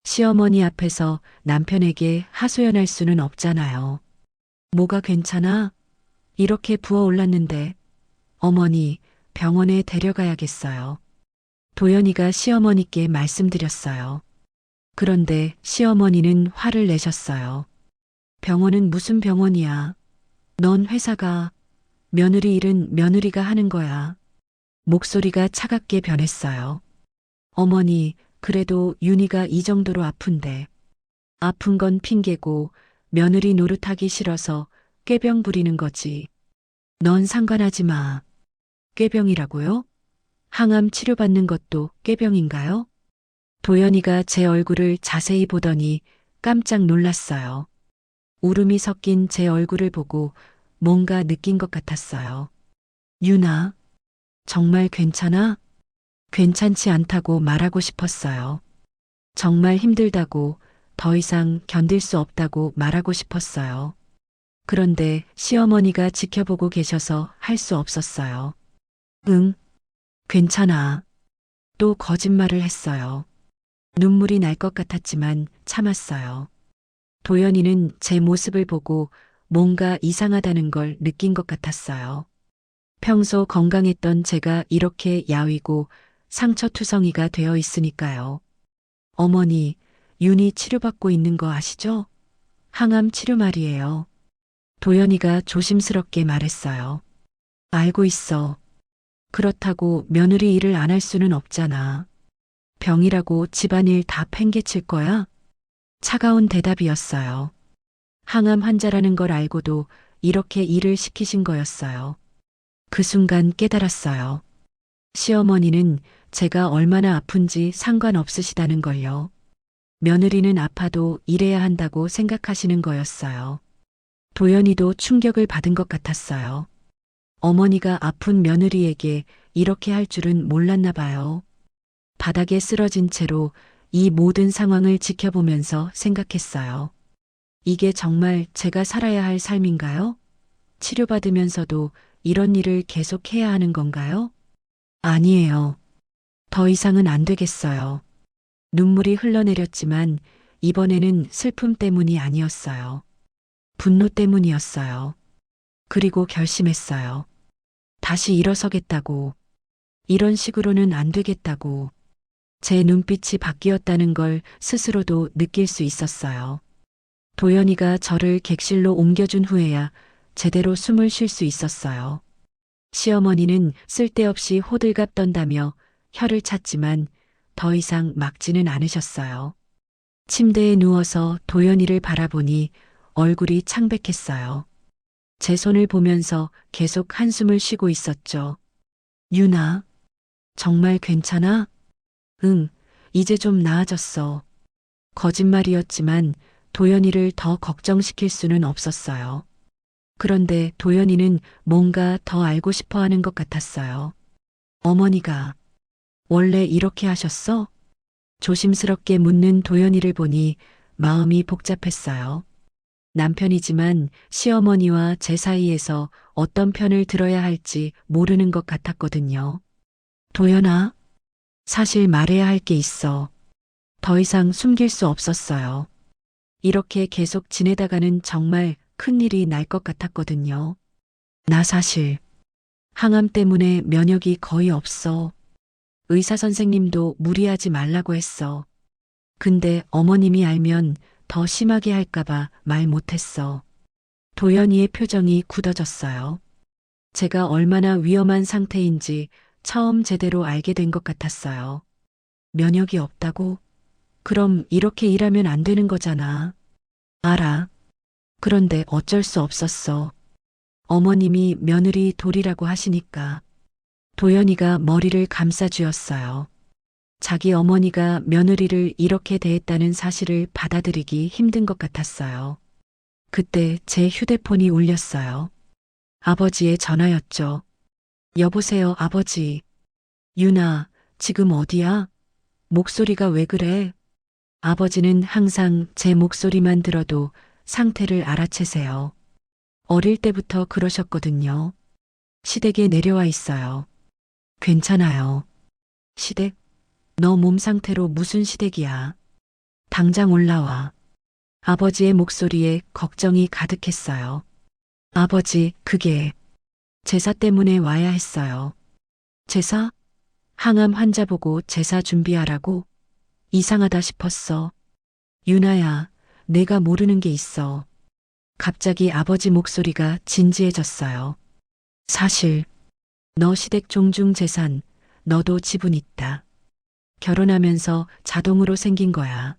시어머니 앞에서 남편에게 하소연할 수는 없잖아요. 뭐가 괜찮아? 이렇게 부어올랐는데. 어머니, 병원에 데려가야겠어요. 도연이가 시어머니께 말씀드렸어요. 그런데 시어머니는 화를 내셨어요. 병원은 무슨 병원이야? 넌 회사가, 며느리 일은 며느리가 하는 거야. 목소리가 차갑게 변했어요. 어머니, 그래도 윤희가 이 정도로 아픈데. 아픈 건 핑계고 며느리 노릇하기 싫어서 꾀병 부리는 거지. 넌 상관하지 마. 꾀병이라고요? 항암 치료받는 것도 꾀병인가요? 도연이가 제 얼굴을 자세히 보더니 깜짝 놀랐어요. 울음이 섞인 제 얼굴을 보고 뭔가 느낀 것 같았어요. 윤아, 정말 괜찮아? 괜찮지 않다고 말하고 싶었어요. 정말 힘들다고, 더 이상 견딜 수 없다고 말하고 싶었어요. 그런데 시어머니가 지켜보고 계셔서 할 수 없었어요. 응, 괜찮아. 또 거짓말을 했어요. 눈물이 날 것 같았지만 참았어요. 도연이는 제 모습을 보고 뭔가 이상하다는 걸 느낀 것 같았어요. 평소 건강했던 제가 이렇게 야위고 상처투성이가 되어 있으니까요. 어머니, 윤희 치료받고 있는 거 아시죠? 항암 치료 말이에요. 도연이가 조심스럽게 말했어요. 알고 있어. 그렇다고 며느리 일을 안 할 수는 없잖아. 병이라고 집안일 다 팽개칠 거야? 차가운 대답이었어요. 항암 환자라는 걸 알고도 이렇게 일을 시키신 거였어요. 그 순간 깨달았어요. 시어머니는 제가 얼마나 아픈지 상관없으시다는 걸요. 며느리는 아파도 일해야 한다고 생각하시는 거였어요. 도연이도 충격을 받은 것 같았어요. 어머니가 아픈 며느리에게 이렇게 할 줄은 몰랐나 봐요. 바닥에 쓰러진 채로 이 모든 상황을 지켜보면서 생각했어요. 이게 정말 제가 살아야 할 삶인가요? 치료받으면서도 이런 일을 계속 해야 하는 건가요? 아니에요. 더 이상은 안 되겠어요. 눈물이 흘러내렸지만 이번에는 슬픔 때문이 아니었어요. 분노 때문이었어요. 그리고 결심했어요. 다시 일어서겠다고. 이런 식으로는 안 되겠다고. 제 눈빛이 바뀌었다는 걸 스스로도 느낄 수 있었어요. 도연이가 저를 객실로 옮겨준 후에야 제대로 숨을 쉴 수 있었어요. 시어머니는 쓸데없이 호들갑 떤다며 혀를 찼지만 더 이상 막지는 않으셨어요. 침대에 누워서 도연이를 바라보니 얼굴이 창백했어요. 제 손을 보면서 계속 한숨을 쉬고 있었죠. 윤아, 정말 괜찮아? 응, 이제 좀 나아졌어. 거짓말이었지만 도연이를 더 걱정시킬 수는 없었어요. 그런데 도연이는 뭔가 더 알고 싶어 하는 것 같았어요. 어머니가 원래 이렇게 하셨어? 조심스럽게 묻는 도연이를 보니 마음이 복잡했어요. 남편이지만 시어머니와 제 사이에서 어떤 편을 들어야 할지 모르는 것 같았거든요. 도연아, 사실 말해야 할 게 있어. 더 이상 숨길 수 없었어요. 이렇게 계속 지내다가는 정말 큰일이 날 것 같았거든요. 나 사실 항암 때문에 면역이 거의 없어. 의사 선생님도 무리하지 말라고 했어. 근데 어머님이 알면 더 심하게 할까봐 말 못했어. 도연이의 표정이 굳어졌어요. 제가 얼마나 위험한 상태인지 처음 제대로 알게 된 것 같았어요. 면역이 없다고? 그럼 이렇게 일하면 안 되는 거잖아. 알아. 그런데 어쩔 수 없었어. 어머님이 며느리 돌이라고 하시니까. 도연이가 머리를 감싸쥐었어요. 자기 어머니가 며느리를 이렇게 대했다는 사실을 받아들이기 힘든 것 같았어요. 그때 제 휴대폰이 울렸어요. 아버지의 전화였죠. 여보세요, 아버지. 유나, 지금 어디야? 목소리가 왜 그래? 아버지는 항상 제 목소리만 들어도 상태를 알아채세요. 어릴 때부터 그러셨거든요. 시댁에 내려와 있어요. 괜찮아요. 시댁? 너 몸 상태로 무슨 시댁이야? 당장 올라와. 아버지의 목소리에 걱정이 가득했어요. 아버지, 그게 제사 때문에 와야 했어요. 제사? 항암 환자 보고 제사 준비하라고? 이상하다 싶었어. 유나야, 내가 모르는 게 있어. 갑자기 아버지 목소리가 진지해졌어요. 사실, 너 시댁 종중 재산, 너도 지분 있다. 결혼하면서 자동으로 생긴 거야.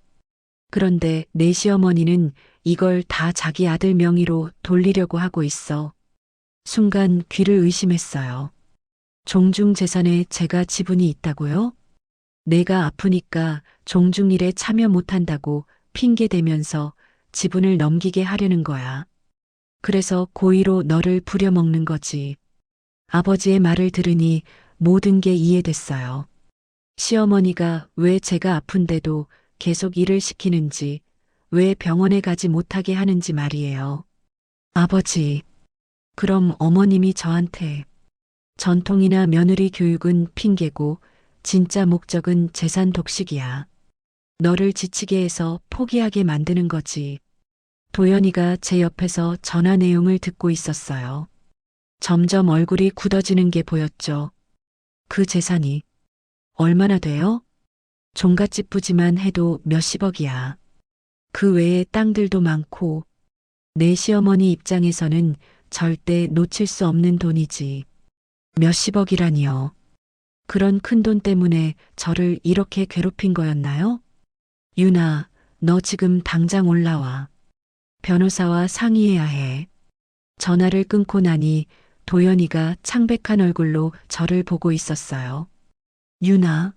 그런데 내 시어머니는 이걸 다 자기 아들 명의로 돌리려고 하고 있어. 순간 귀를 의심했어요. 종중 재산에 제가 지분이 있다고요? 내가 아프니까 종중일에 참여 못한다고 핑계대면서 지분을 넘기게 하려는 거야. 그래서 고의로 너를 부려먹는 거지. 아버지의 말을 들으니 모든 게 이해됐어요. 시어머니가 왜 제가 아픈데도 계속 일을 시키는지, 왜 병원에 가지 못하게 하는지 말이에요. 아버지, 그럼 어머님이 저한테 전통이나 며느리 교육은 핑계고 진짜 목적은 재산 독식이야. 너를 지치게 해서 포기하게 만드는 거지. 도연이가 제 옆에서 전화 내용을 듣고 있었어요. 점점 얼굴이 굳어지는 게 보였죠. 그 재산이 얼마나 돼요? 종갓집 부지만 해도 몇십억이야. 그 외에 땅들도 많고 내 시어머니 입장에서는 절대 놓칠 수 없는 돈이지. 몇십억이라니요. 그런 큰 돈 때문에 저를 이렇게 괴롭힌 거였나요? 유나, 너 지금 당장 올라와. 변호사와 상의해야 해. 전화를 끊고 나니 도연이가 창백한 얼굴로 저를 보고 있었어요. 유나,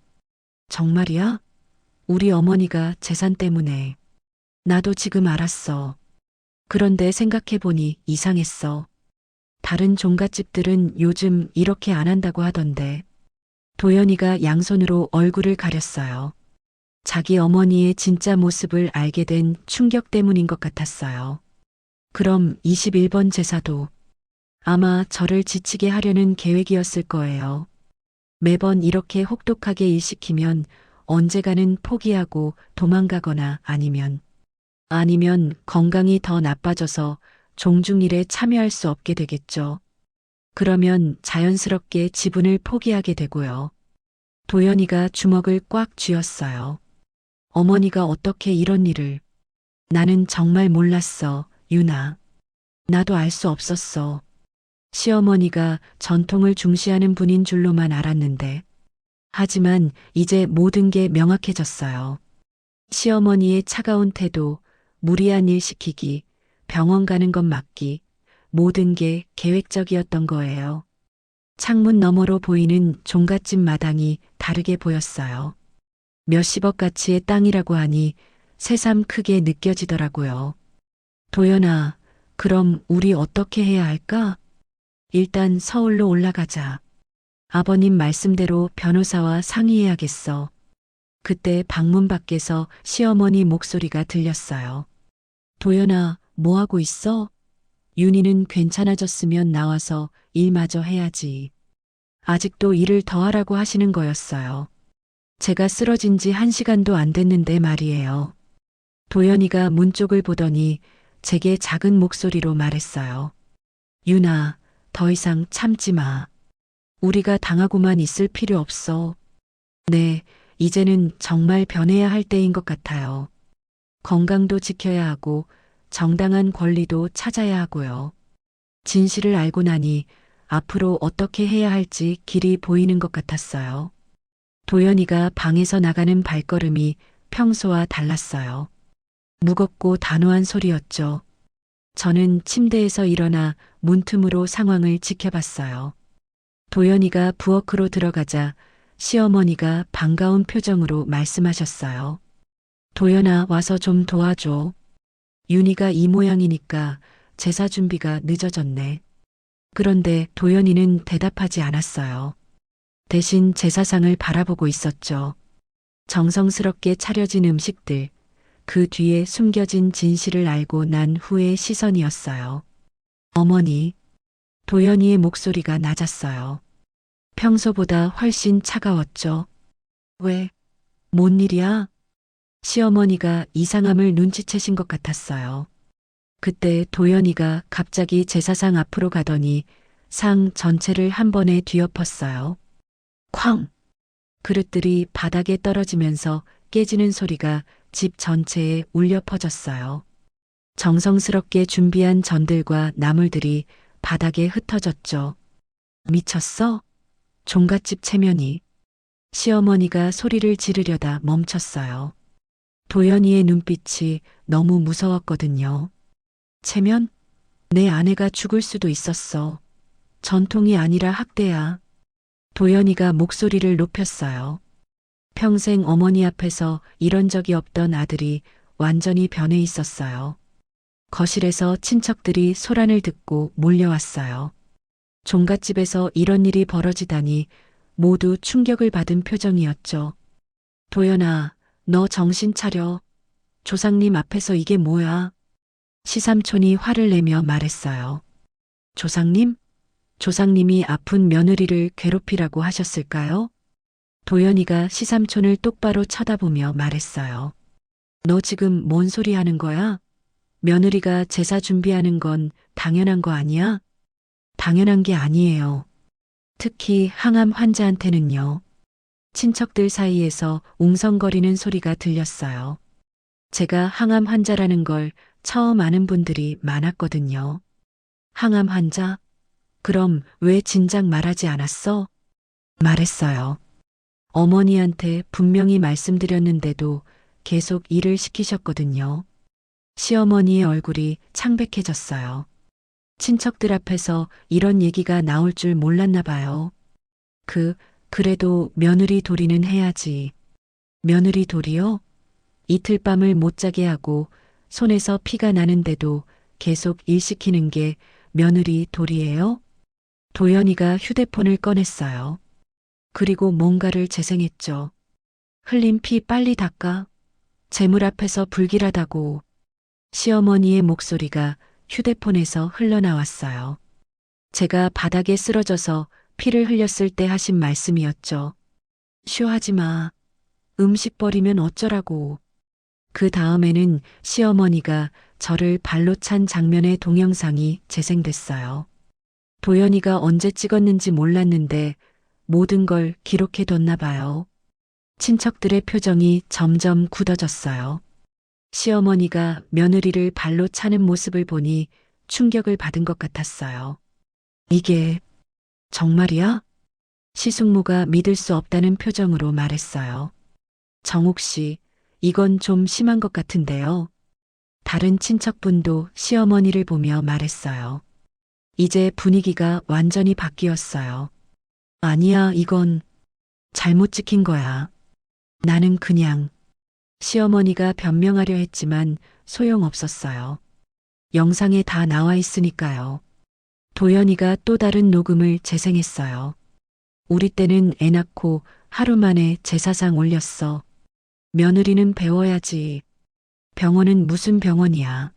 정말이야? 우리 어머니가 재산 때문에. 나도 지금 알았어. 그런데 생각해보니 이상했어. 다른 종갓집들은 요즘 이렇게 안 한다고 하던데. 도연이가 양손으로 얼굴을 가렸어요. 자기 어머니의 진짜 모습을 알게 된 충격 때문인 것 같았어요. 그럼 21번 제사도 아마 저를 지치게 하려는 계획이었을 거예요. 매번 이렇게 혹독하게 일시키면 언젠가는 포기하고 도망가거나 아니면 건강이 더 나빠져서 종중일에 참여할 수 없게 되겠죠. 그러면 자연스럽게 지분을 포기하게 되고요. 도연이가 주먹을 꽉 쥐었어요. 어머니가 어떻게 이런 일을. 나는 정말 몰랐어, 유나. 나도 알 수 없었어. 시어머니가 전통을 중시하는 분인 줄로만 알았는데. 하지만 이제 모든 게 명확해졌어요. 시어머니의 차가운 태도, 무리한 일 시키기, 병원 가는 것 막기, 모든 게 계획적이었던 거예요. 창문 너머로 보이는 종갓집 마당이 다르게 보였어요. 몇십억 가치의 땅이라고 하니 새삼 크게 느껴지더라고요. 도연아, 그럼 우리 어떻게 해야 할까? 일단 서울로 올라가자. 아버님 말씀대로 변호사와 상의해야겠어. 그때 방문 밖에서 시어머니 목소리가 들렸어요. 도연아, 뭐 하고 있어? 윤희는 괜찮아졌으면 나와서 일마저 해야지. 아직도 일을 더 하라고 하시는 거였어요. 제가 쓰러진 지 1시간도 안 됐는데 말이에요. 도연이가 문 쪽을 보더니 제게 작은 목소리로 말했어요. 윤아, 더 이상 참지 마. 우리가 당하고만 있을 필요 없어. 네, 이제는 정말 변해야 할 때인 것 같아요. 건강도 지켜야 하고 정당한 권리도 찾아야 하고요. 진실을 알고 나니 앞으로 어떻게 해야 할지 길이 보이는 것 같았어요. 도연이가 방에서 나가는 발걸음이 평소와 달랐어요. 무겁고 단호한 소리였죠. 저는 침대에서 일어나 문틈으로 상황을 지켜봤어요. 도연이가 부엌으로 들어가자 시어머니가 반가운 표정으로 말씀하셨어요. 도연아, 와서 좀 도와줘. 윤희가 이 모양이니까 제사 준비가 늦어졌네. 그런데 도연이는 대답하지 않았어요. 대신 제사상을 바라보고 있었죠. 정성스럽게 차려진 음식들, 그 뒤에 숨겨진 진실을 알고 난 후의 시선이었어요. 어머니, 도연이의 목소리가 낮았어요. 평소보다 훨씬 차가웠죠. 왜? 뭔 일이야? 시어머니가 이상함을 눈치채신 것 같았어요. 그때 도연이가 갑자기 제사상 앞으로 가더니 상 전체를 한 번에 뒤엎었어요. 쾅! 그릇들이 바닥에 떨어지면서 깨지는 소리가 집 전체에 울려 퍼졌어요. 정성스럽게 준비한 전들과 나물들이 바닥에 흩어졌죠. 미쳤어? 종갓집 체면이. 시어머니가 소리를 지르려다 멈췄어요. 도연이의 눈빛이 너무 무서웠거든요. 체면? 내 아내가 죽을 수도 있었어. 전통이 아니라 학대야. 도연이가 목소리를 높였어요. 평생 어머니 앞에서 이런 적이 없던 아들이 완전히 변해 있었어요. 거실에서 친척들이 소란을 듣고 몰려왔어요. 종갓집에서 이런 일이 벌어지다니 모두 충격을 받은 표정이었죠. 도연아, 너 정신 차려. 조상님 앞에서 이게 뭐야? 시삼촌이 화를 내며 말했어요. 조상님? 조상님이 아픈 며느리를 괴롭히라고 하셨을까요? 도연이가 시삼촌을 똑바로 쳐다보며 말했어요. 너 지금 뭔 소리 하는 거야? 며느리가 제사 준비하는 건 당연한 거 아니야? 당연한 게 아니에요. 특히 항암 환자한테는요. 친척들 사이에서 웅성거리는 소리가 들렸어요. 제가 항암 환자라는 걸 처음 아는 분들이 많았거든요. 항암 환자? 그럼 왜 진작 말하지 않았어? 말했어요. 어머니한테 분명히 말씀드렸는데도 계속 일을 시키셨거든요. 시어머니의 얼굴이 창백해졌어요. 친척들 앞에서 이런 얘기가 나올 줄 몰랐나 봐요. 그래도 며느리 도리는 해야지. 며느리 도리요? 이틀 밤을 못 자게 하고 손에서 피가 나는데도 계속 일 시키는 게 며느리 도리예요? 도연이가 휴대폰을 꺼냈어요. 그리고 뭔가를 재생했죠. 흘린 피 빨리 닦아. 재물 앞에서 불길하다고. 시어머니의 목소리가 휴대폰에서 흘러나왔어요. 제가 바닥에 쓰러져서 피를 흘렸을 때 하신 말씀이었죠. 쇼하지 마. 음식 버리면 어쩌라고. 그 다음에는 시어머니가 저를 발로 찬 장면의 동영상이 재생됐어요. 도연이가 언제 찍었는지 몰랐는데 모든 걸 기록해뒀나 봐요. 친척들의 표정이 점점 굳어졌어요. 시어머니가 며느리를 발로 차는 모습을 보니 충격을 받은 것 같았어요. 이게 정말이야? 시숙모가 믿을 수 없다는 표정으로 말했어요. 정옥 씨, 이건 좀 심한 것 같은데요. 다른 친척분도 시어머니를 보며 말했어요. 이제 분위기가 완전히 바뀌었어요. 아니야, 이건 잘못 찍힌 거야. 나는 그냥. 시어머니가 변명하려 했지만 소용없었어요. 영상에 다 나와 있으니까요. 도연이가 또 다른 녹음을 재생했어요. 우리 때는 애 낳고 하루 만에 제사상 올렸어. 며느리는 배워야지. 병원은 무슨 병원이야.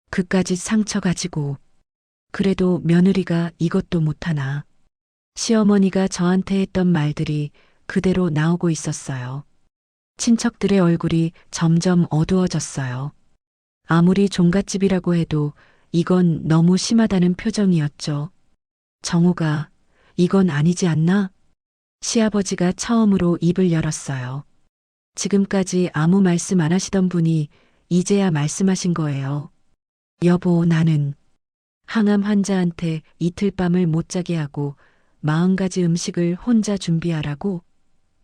그까짓 상처 가지고. 그래도 며느리가 이것도 못하나. 시어머니가 저한테 했던 말들이 그대로 나오고 있었어요. 친척들의 얼굴이 점점 어두워졌어요. 아무리 종갓집이라고 해도 이건 너무 심하다는 표정이었죠. 정우가, 이건 아니지 않나? 시아버지가 처음으로 입을 열었어요. 지금까지 아무 말씀 안 하시던 분이 이제야 말씀하신 거예요. 여보, 나는 항암 환자한테 이틀 밤을 못 자게 하고 40가지 음식을 혼자 준비하라고?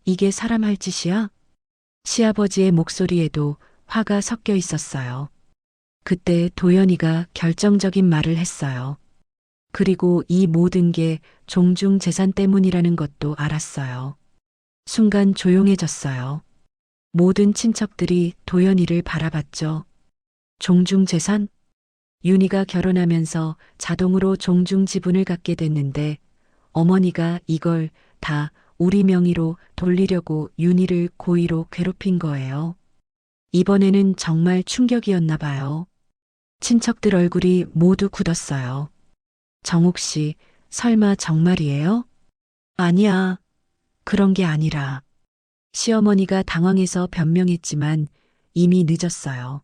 이게 사람 할 짓이야? 시아버지의 목소리에도 화가 섞여 있었어요. 그때 도연이가 결정적인 말을 했어요. 그리고 이 모든 게 종중 재산 때문이라는 것도 알았어요. 순간 조용해졌어요. 모든 친척들이 도연이를 바라봤죠. 종중 재산? 윤희가 결혼하면서 자동으로 종중 지분을 갖게 됐는데 어머니가 이걸 다 우리 명의로 돌리려고 윤희를 고의로 괴롭힌 거예요. 이번에는 정말 충격이었나 봐요. 친척들 얼굴이 모두 굳었어요. 정욱 씨, 설마 정말이에요? 아니야. 그런 게 아니라. 시어머니가 당황해서 변명했지만 이미 늦었어요.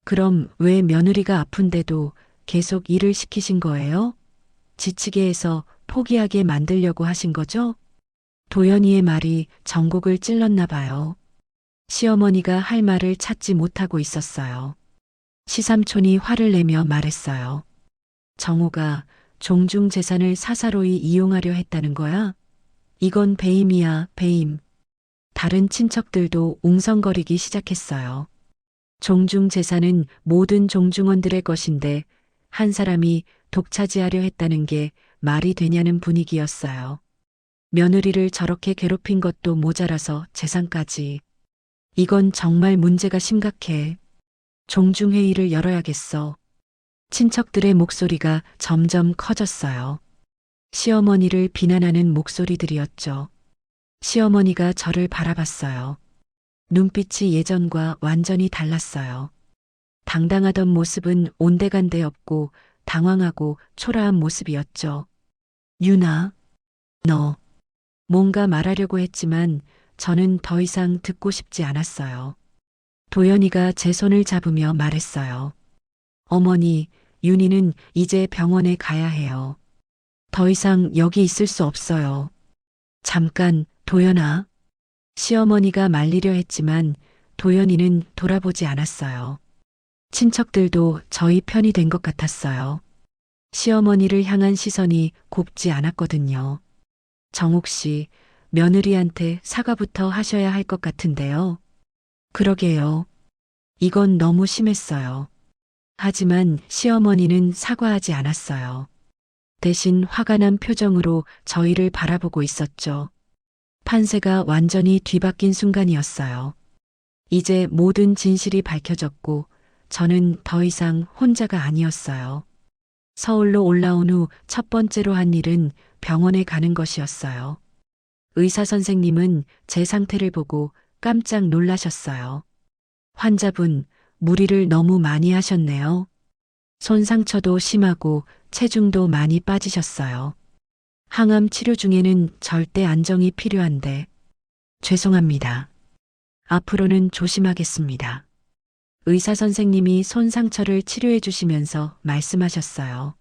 그럼 왜 며느리가 아픈데도 계속 일을 시키신 거예요? 지치게 해서 포기하게 만들려고 하신 거죠? 도연이의 말이 전곡을 찔렀나 봐요. 시어머니가 할 말을 찾지 못하고 있었어요. 시삼촌이 화를 내며 말했어요. 정우가 종중 재산을 사사로이 이용하려 했다는 거야? 이건 배임이야, 배임. 다른 친척들도 웅성거리기 시작했어요. 종중 재산은 모든 종중원들의 것인데 한 사람이 독차지하려 했다는 게 말이 되냐는 분위기였어요. 며느리를 저렇게 괴롭힌 것도 모자라서 재산까지. 이건 정말 문제가 심각해. 종중회의를 열어야겠어. 친척들의 목소리가 점점 커졌어요. 시어머니를 비난하는 목소리들이었죠. 시어머니가 저를 바라봤어요. 눈빛이 예전과 완전히 달랐어요. 당당하던 모습은 온데간데 없고 당황하고 초라한 모습이었죠. 유나, 너. 뭔가 말하려고 했지만 저는 더 이상 듣고 싶지 않았어요. 도연이가 제 손을 잡으며 말했어요. 어머니, 윤희는 이제 병원에 가야 해요. 더 이상 여기 있을 수 없어요. 잠깐, 도연아. 시어머니가 말리려 했지만 도연이는 돌아보지 않았어요. 친척들도 저희 편이 된 것 같았어요. 시어머니를 향한 시선이 곱지 않았거든요. 정욱 씨, 며느리한테 사과부터 하셔야 할 것 같은데요. 그러게요. 이건 너무 심했어요. 하지만 시어머니는 사과하지 않았어요. 대신 화가 난 표정으로 저희를 바라보고 있었죠. 판세가 완전히 뒤바뀐 순간이었어요. 이제 모든 진실이 밝혀졌고 저는 더 이상 혼자가 아니었어요. 서울로 올라온 후 첫 번째로 한 일은 병원에 가는 것이었어요. 의사 선생님은 제 상태를 보고 깜짝 놀라셨어요. 환자분, 무리를 너무 많이 하셨네요. 손 상처도 심하고 체중도 많이 빠지셨어요. 항암 치료 중에는 절대 안정이 필요한데. 죄송합니다. 앞으로는 조심하겠습니다. 의사 선생님이 손 상처를 치료해 주시면서 말씀하셨어요.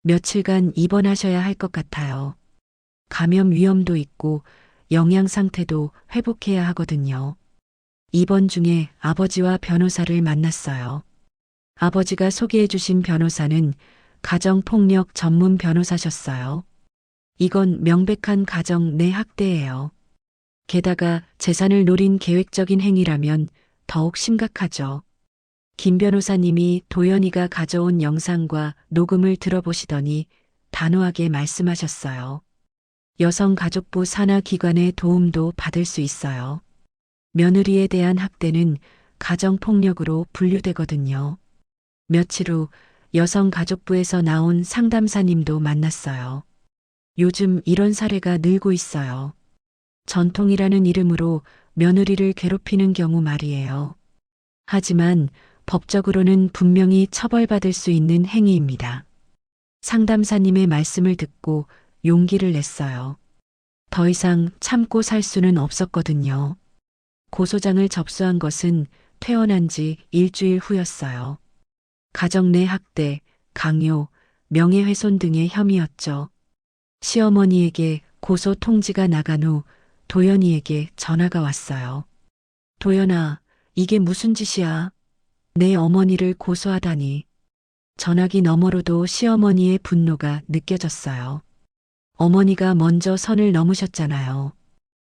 며칠간 입원하셔야 할 것 같아요. 감염 위험도 있고 영양 상태도 회복해야 하거든요. 입원 중에 아버지와 변호사를 만났어요. 아버지가 소개해 주신 변호사는 가정폭력 전문 변호사셨어요. 이건 명백한 가정 내 학대예요. 게다가 재산을 노린 계획적인 행위라면 더욱 심각하죠. 김 변호사님이 도연이가 가져온 영상과 녹음을 들어보시더니 단호하게 말씀하셨어요. 여성가족부 산하 기관의 도움도 받을 수 있어요. 며느리에 대한 학대는 가정폭력으로 분류되거든요. 며칠 후 여성가족부에서 나온 상담사님도 만났어요. 요즘 이런 사례가 늘고 있어요. 전통이라는 이름으로 며느리를 괴롭히는 경우 말이에요. 하지만 법적으로는 분명히 처벌받을 수 있는 행위입니다. 상담사님의 말씀을 듣고 용기를 냈어요. 더 이상 참고 살 수는 없었거든요. 고소장을 접수한 것은 퇴원한 지 일주일 후였어요. 가정 내 학대, 강요, 명예훼손 등의 혐의였죠. 시어머니에게 고소 통지가 나간 후 도연이에게 전화가 왔어요. 도연아, 이게 무슨 짓이야? 내 어머니를 고소하다니. 전화기 너머로도 시어머니의 분노가 느껴졌어요. 어머니가 먼저 선을 넘으셨잖아요.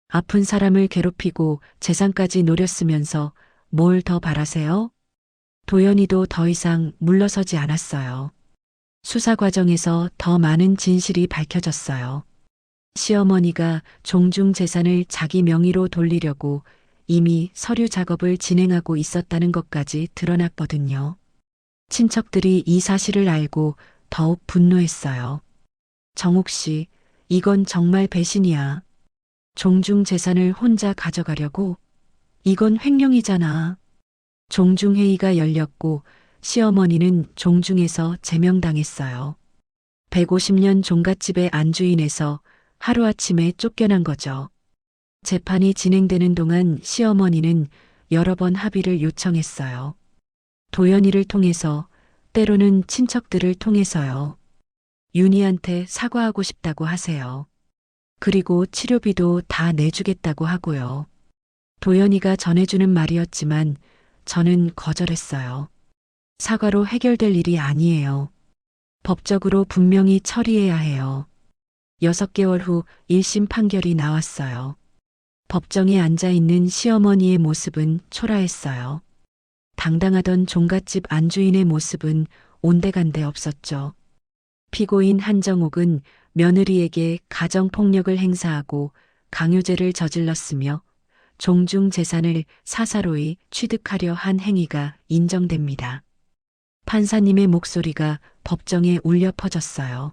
아픈 사람을 괴롭히고 재산까지 노렸으면서 뭘 더 바라세요? 도연이도 더 이상 물러서지 않았어요. 수사 과정에서 더 많은 진실이 밝혀졌어요. 시어머니가 종중 재산을 자기 명의로 돌리려고 이미 서류 작업을 진행하고 있었다는 것까지 드러났거든요. 친척들이 이 사실을 알고 더욱 분노했어요. 정옥 씨, 이건 정말 배신이야. 종중 재산을 혼자 가져가려고? 이건 횡령이잖아. 종중회의가 열렸고 시어머니는 종중에서 제명당했어요. 150년 종갓집의 안주인에서 하루아침에 쫓겨난 거죠. 재판이 진행되는 동안 시어머니는 여러 번 합의를 요청했어요. 도연이를 통해서, 때로는 친척들을 통해서요. 윤희한테 사과하고 싶다고 하세요. 그리고 치료비도 다 내주겠다고 하고요. 도연이가 전해주는 말이었지만 저는 거절했어요. 사과로 해결될 일이 아니에요. 법적으로 분명히 처리해야 해요. 6개월 후 1심 판결이 나왔어요. 법정에 앉아있는 시어머니의 모습은 초라했어요. 당당하던 종갓집 안주인의 모습은 온데간데 없었죠. 피고인 한정옥은 며느리에게 가정폭력을 행사하고 강요죄를 저질렀으며 종중 재산을 사사로이 취득하려 한 행위가 인정됩니다. 판사님의 목소리가 법정에 울려 퍼졌어요.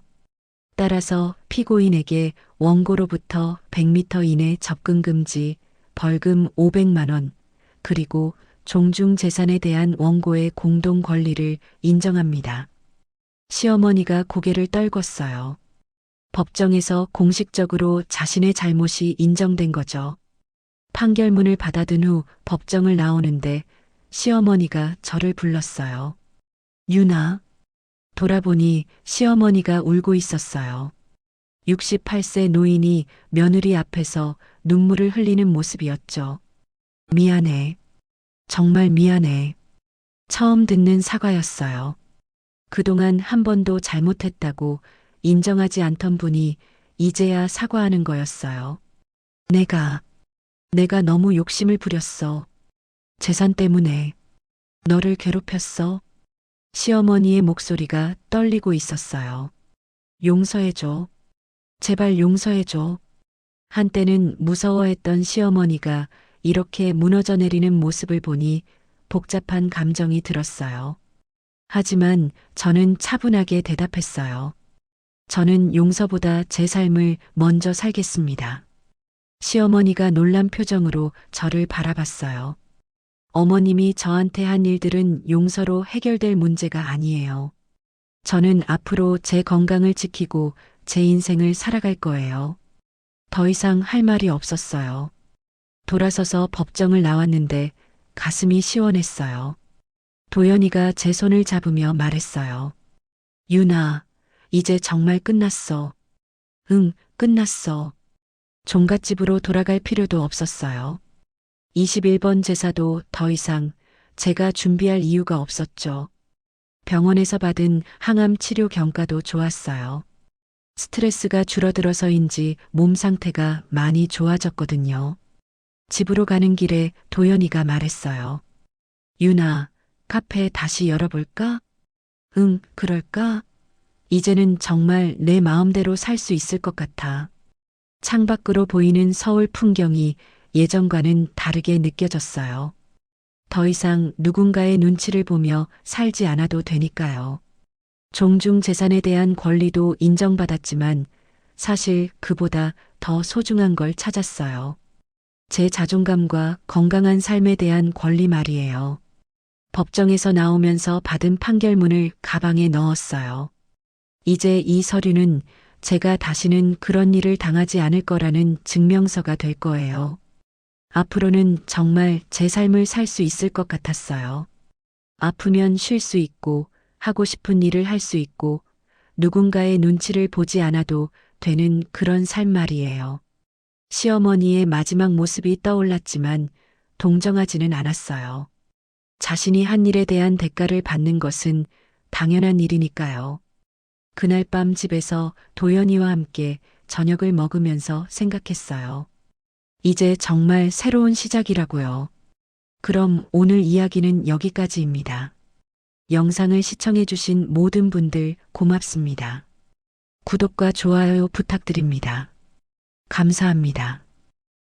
따라서 피고인에게 원고로부터 100m 이내 접근 금지, 벌금 500만 원, 그리고 종중 재산에 대한 원고의 공동 권리를 인정합니다. 시어머니가 고개를 떨궜어요. 법정에서 공식적으로 자신의 잘못이 인정된 거죠. 판결문을 받아든 후 법정을 나오는데 시어머니가 저를 불렀어요. 유나. 돌아보니 시어머니가 울고 있었어요. 68세 노인이 며느리 앞에서 눈물을 흘리는 모습이었죠. 미안해. 정말 미안해. 처음 듣는 사과였어요. 그동안 한 번도 잘못했다고 인정하지 않던 분이 이제야 사과하는 거였어요. 내가 너무 욕심을 부렸어. 재산 때문에 너를 괴롭혔어. 시어머니의 목소리가 떨리고 있었어요. 용서해줘. 제발 용서해줘. 한때는 무서워했던 시어머니가 이렇게 무너져 내리는 모습을 보니 복잡한 감정이 들었어요. 하지만 저는 차분하게 대답했어요. 저는 용서보다 제 삶을 먼저 살겠습니다. 시어머니가 놀란 표정으로 저를 바라봤어요. 어머님이 저한테 한 일들은 용서로 해결될 문제가 아니에요. 저는 앞으로 제 건강을 지키고 제 인생을 살아갈 거예요. 더 이상 할 말이 없었어요. 돌아서서 법정을 나왔는데 가슴이 시원했어요. 도연이가 제 손을 잡으며 말했어요. 유나, 이제 정말 끝났어. 응, 끝났어. 종갓집으로 돌아갈 필요도 없었어요. 21번 제사도 더 이상 제가 준비할 이유가 없었죠. 병원에서 받은 항암 치료 경과도 좋았어요. 스트레스가 줄어들어서인지 몸 상태가 많이 좋아졌거든요. 집으로 가는 길에 도연이가 말했어요. 유나, 카페 다시 열어볼까? 응, 그럴까? 이제는 정말 내 마음대로 살 수 있을 것 같아. 창밖으로 보이는 서울 풍경이 예전과는 다르게 느껴졌어요. 더 이상 누군가의 눈치를 보며 살지 않아도 되니까요. 종중 재산에 대한 권리도 인정받았지만 사실 그보다 더 소중한 걸 찾았어요. 제 자존감과 건강한 삶에 대한 권리 말이에요. 법정에서 나오면서 받은 판결문을 가방에 넣었어요. 이제 이 서류는 제가 다시는 그런 일을 당하지 않을 거라는 증명서가 될 거예요. 앞으로는 정말 제 삶을 살 수 있을 것 같았어요. 아프면 쉴 수 있고, 하고 싶은 일을 할 수 있고, 누군가의 눈치를 보지 않아도 되는 그런 삶 말이에요. 시어머니의 마지막 모습이 떠올랐지만 동정하지는 않았어요. 자신이 한 일에 대한 대가를 받는 것은 당연한 일이니까요. 그날 밤 집에서 도연이와 함께 저녁을 먹으면서 생각했어요. 이제 정말 새로운 시작이라고요. 그럼 오늘 이야기는 여기까지입니다. 영상을 시청해주신 모든 분들 고맙습니다. 구독과 좋아요 부탁드립니다. 감사합니다.